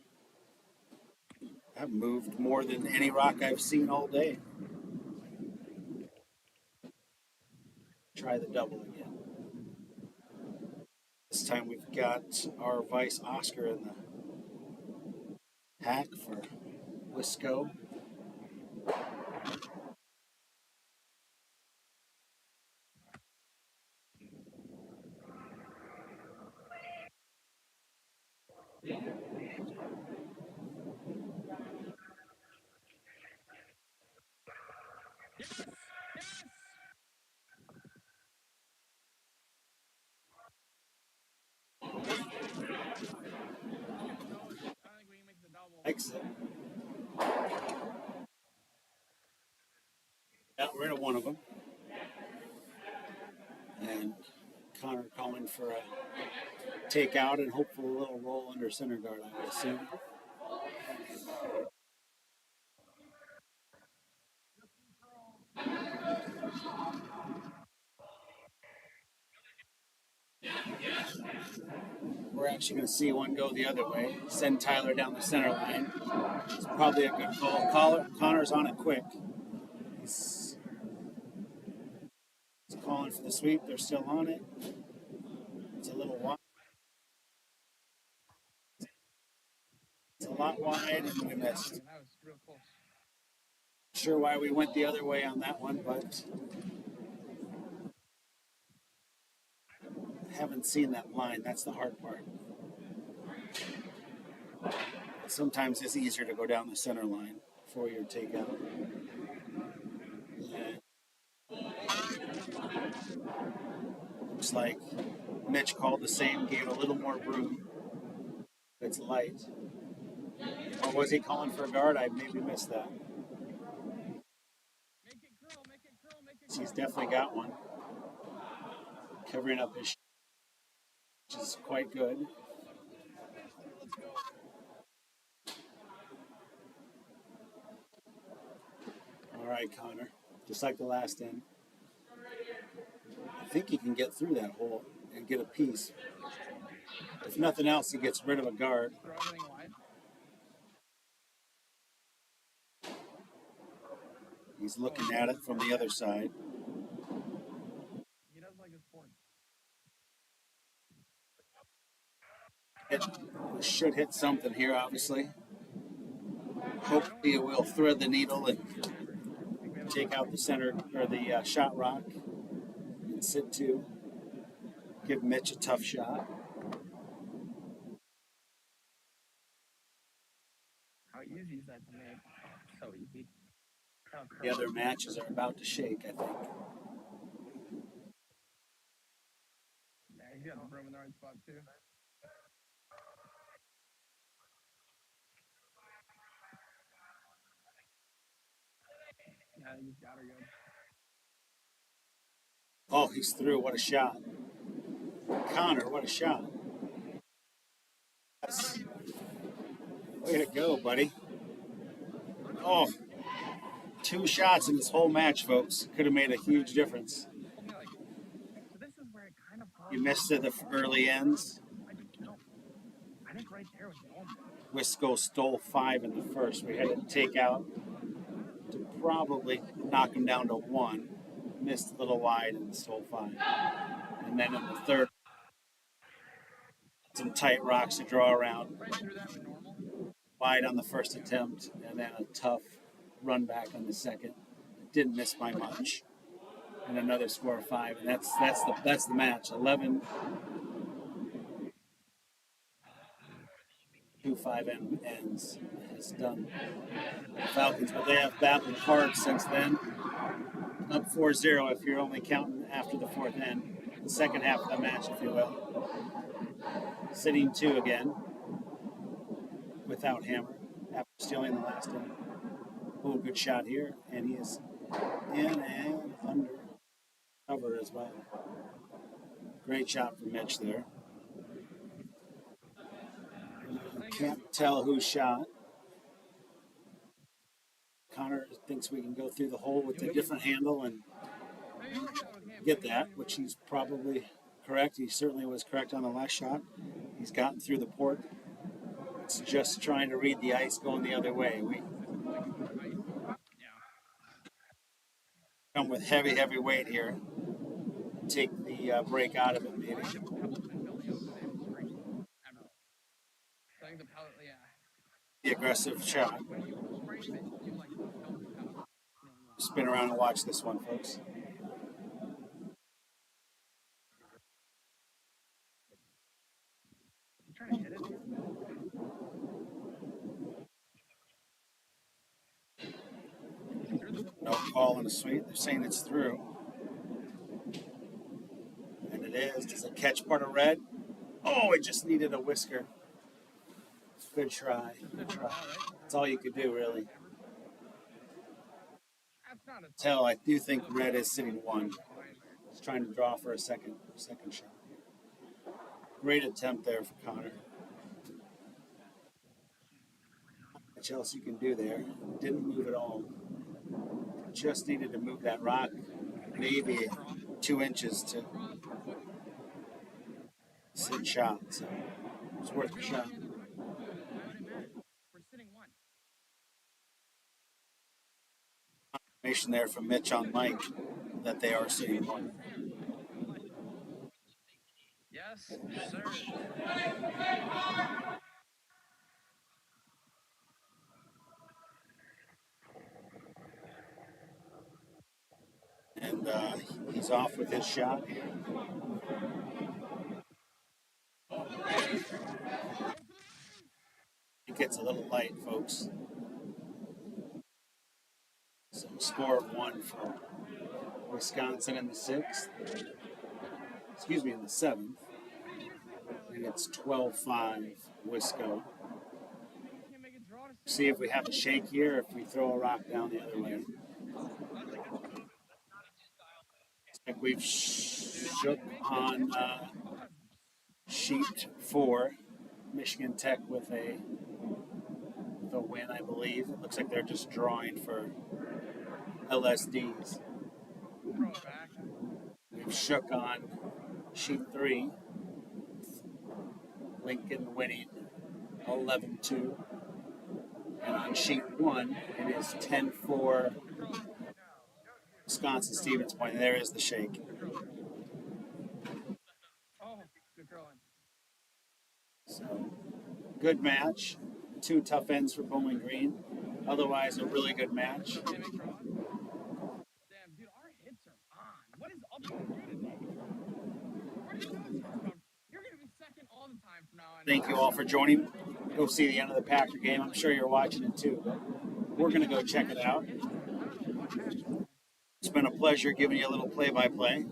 That moved more than any rock I've seen all day. Try the double again. This time we've got our vice Oscar in the hack for Wisco. Exit. Got rid of one of them. And Connor calling for a takeout and hopefully a little roll under center guard, I would assume. We're actually going to see one go the other way. Send Tyler down the center line. It's probably a good call. Connor's on it quick. He's calling for the sweep. They're still on it. It's a little wide. It's a lot wide, and we missed. That was real close. Not sure why we went the other way on that one, but haven't seen that line. That's the hard part. Sometimes it's easier to go down the center line for your takeout. Looks like Mitch called the same, gave a little more room. It's light. Or was he calling for a guard? I maybe missed that. He's definitely got one. Covering up his, which is quite good. All right, Connor. Just like the last end. I think he can get through that hole and get a piece. If nothing else, he gets rid of a guard. He's looking at it from the other side. He does like his board. It should hit something here, obviously. Hopefully it will thread the needle and take out the center or the shot rock and sit two. Give Mitch a tough shot. How easy is that to make? So easy. The other matches are about to shake, I think. Yeah, he's got the room in the right spot too. Yeah, he's got her good. Oh, he's through. What a shot. Connor, what a shot. Yes. Way to go, buddy. Oh, 2 shots in this whole match, folks. Could have made a huge difference. You missed it the early ends. I think right there was the only. Wisco stole 5 in the first. We had to take out to probably knock him down to 1. Missed a little wide and stole 5. And then in the third, some tight rocks to draw around. Wide on the first attempt, and then a tough run back on the second. Didn't miss by much. And another score of 5. And that's the match. 11. 2-5 ends has done the Falcons, but they have battled hard since then. Up 4-0 if you're only counting after the 4th end. the second half of the match, if you will. Sitting 2 again without Hammer after stealing the last one. Oh, good shot here, and he is in and under cover as well. Great shot from Mitch there. Can't tell who shot. Connor thinks we can go through the hole with a different handle and get that, which he's probably correct. He certainly was correct on the last shot. He's gotten through the port. It's just trying to read the ice going the other way. We come with heavy weight here. Take the break out of it, maybe. The aggressive shot. Spin around and watch this one, folks. No call in the suite. They're saying it's through. And it is. Does it catch part of red? Oh, it just needed a whisker. Good try. Good try. That's all you could do, really. Tell, I do think red is sitting 1. He's trying to draw for a second shot. Great attempt there for Connor. Not much else you can do there. Didn't move at all. Just needed to move that rock maybe 2 inches to sit shot. So it's worth a shot. Information there from Mitch on Mike that they are sitting 1. Yes, sir. And he's off with his shot here. It gets a little light, folks. So score of 1 for Wisconsin in the 6th. Excuse me, in the 7th. And it's 12-5 Wisco. See if we have a shake here, if we throw a rock down the other way. It's like we've shook on sheet 4. Michigan Tech with a win, I believe. It looks like they're just drawing for LSDs. We've shook on sheet 3. Lincoln winning 11-2. And on sheet 1, it is 10-4 Wisconsin Stevens Point. There is the shake. So, good match. 2 tough ends for Bowling Green. Otherwise, a really good match. Damn, dude, our hits are on. What is up with you today? Where did those hits come? You're going to be second all the time from now on. Thank you all for joining. Go see the end of the Packer game. I'm sure you're watching it too. We're going to go check it out. It's been a pleasure giving you a little play-by-play.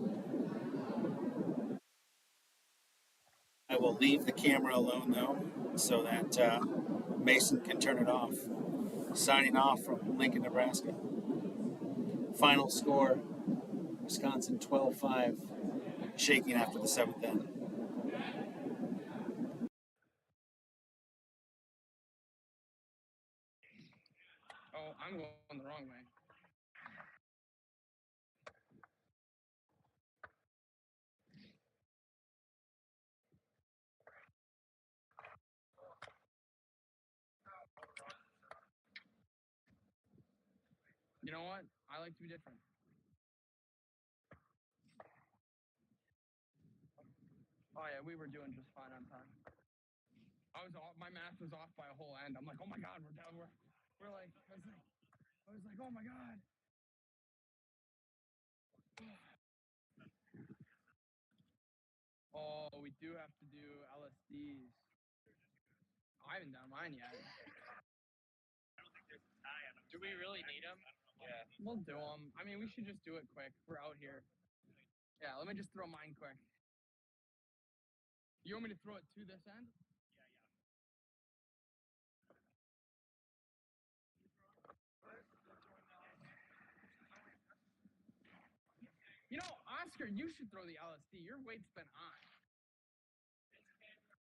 I will leave the camera alone, though, so that Mason can turn it off. Signing off from Lincoln, Nebraska. Final score, Wisconsin 12-5, shaking after the 7th end. Oh, I'm going the wrong way. You know what? I like to be different. Oh yeah, we were doing just fine on time. My math was off by a whole end. I'm like, oh my god, we're down. We're like, I was like, oh my god. Oh, we do have to do LSDs. I haven't done mine yet. Do we really need them? Yeah. We'll do them. I mean, we should just do it quick. We're out here. Yeah, let me just throw mine quick. You want me to throw it to this end? You know, Oscar, you should throw the LSD. Your weight's been on.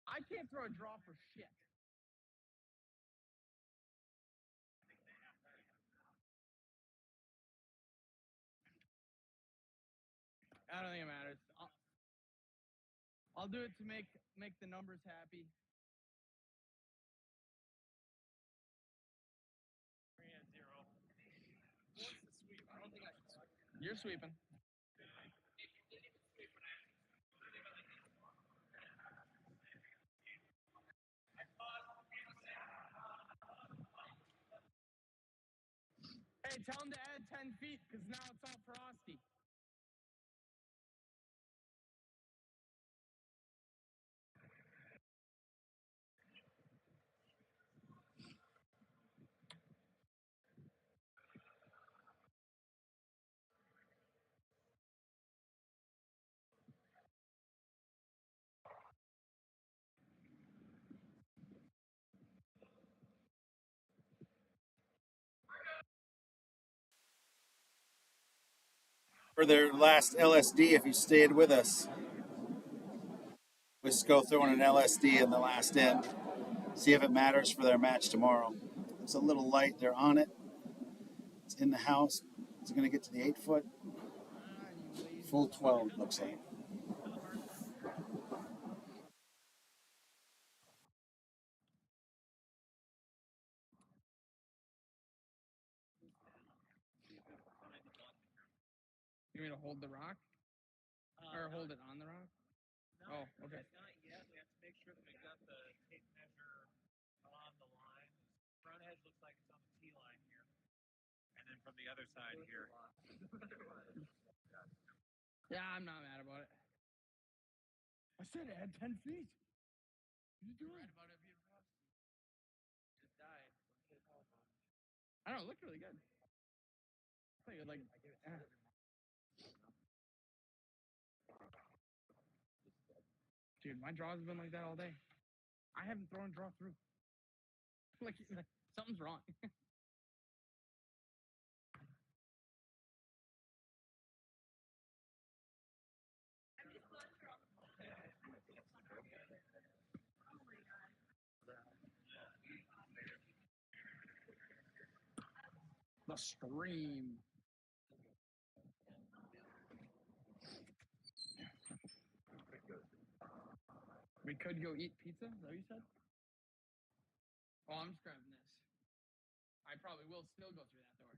I can't throw a draw for shit. I don't think it matters. I'll do it to make the numbers happy. 3-0. What's the sweep? I don't think I should sweep. You're sweeping. Hey, tell him to add 10 feet because now it's all frosty. For their last LSD, if you stayed with us, let's go throwing an LSD in the last end. See if it matters for their match tomorrow. It's a little light. They're on it. It's in the house. It's going to get to the 8-foot. Full 12 looks like. You mean to hold the rock? Or hold it on the rock? No, Oh, okay. Not yet. We have to make sure that we've got the tape measure on the line. Front edge looks like it's on the T line here. And then from the other side here. Yeah, I'm not mad about it. I said add 10 feet. What are you doing? About it being frosty. Just died. I don't know, it looked really good. I thought you would like. Yeah. Dude, my draws have been like that all day. I haven't thrown a draw through. like something's wrong. The stream. We could go eat pizza? Is that what you said? Oh, I'm just grabbing this. I probably will still go through that door.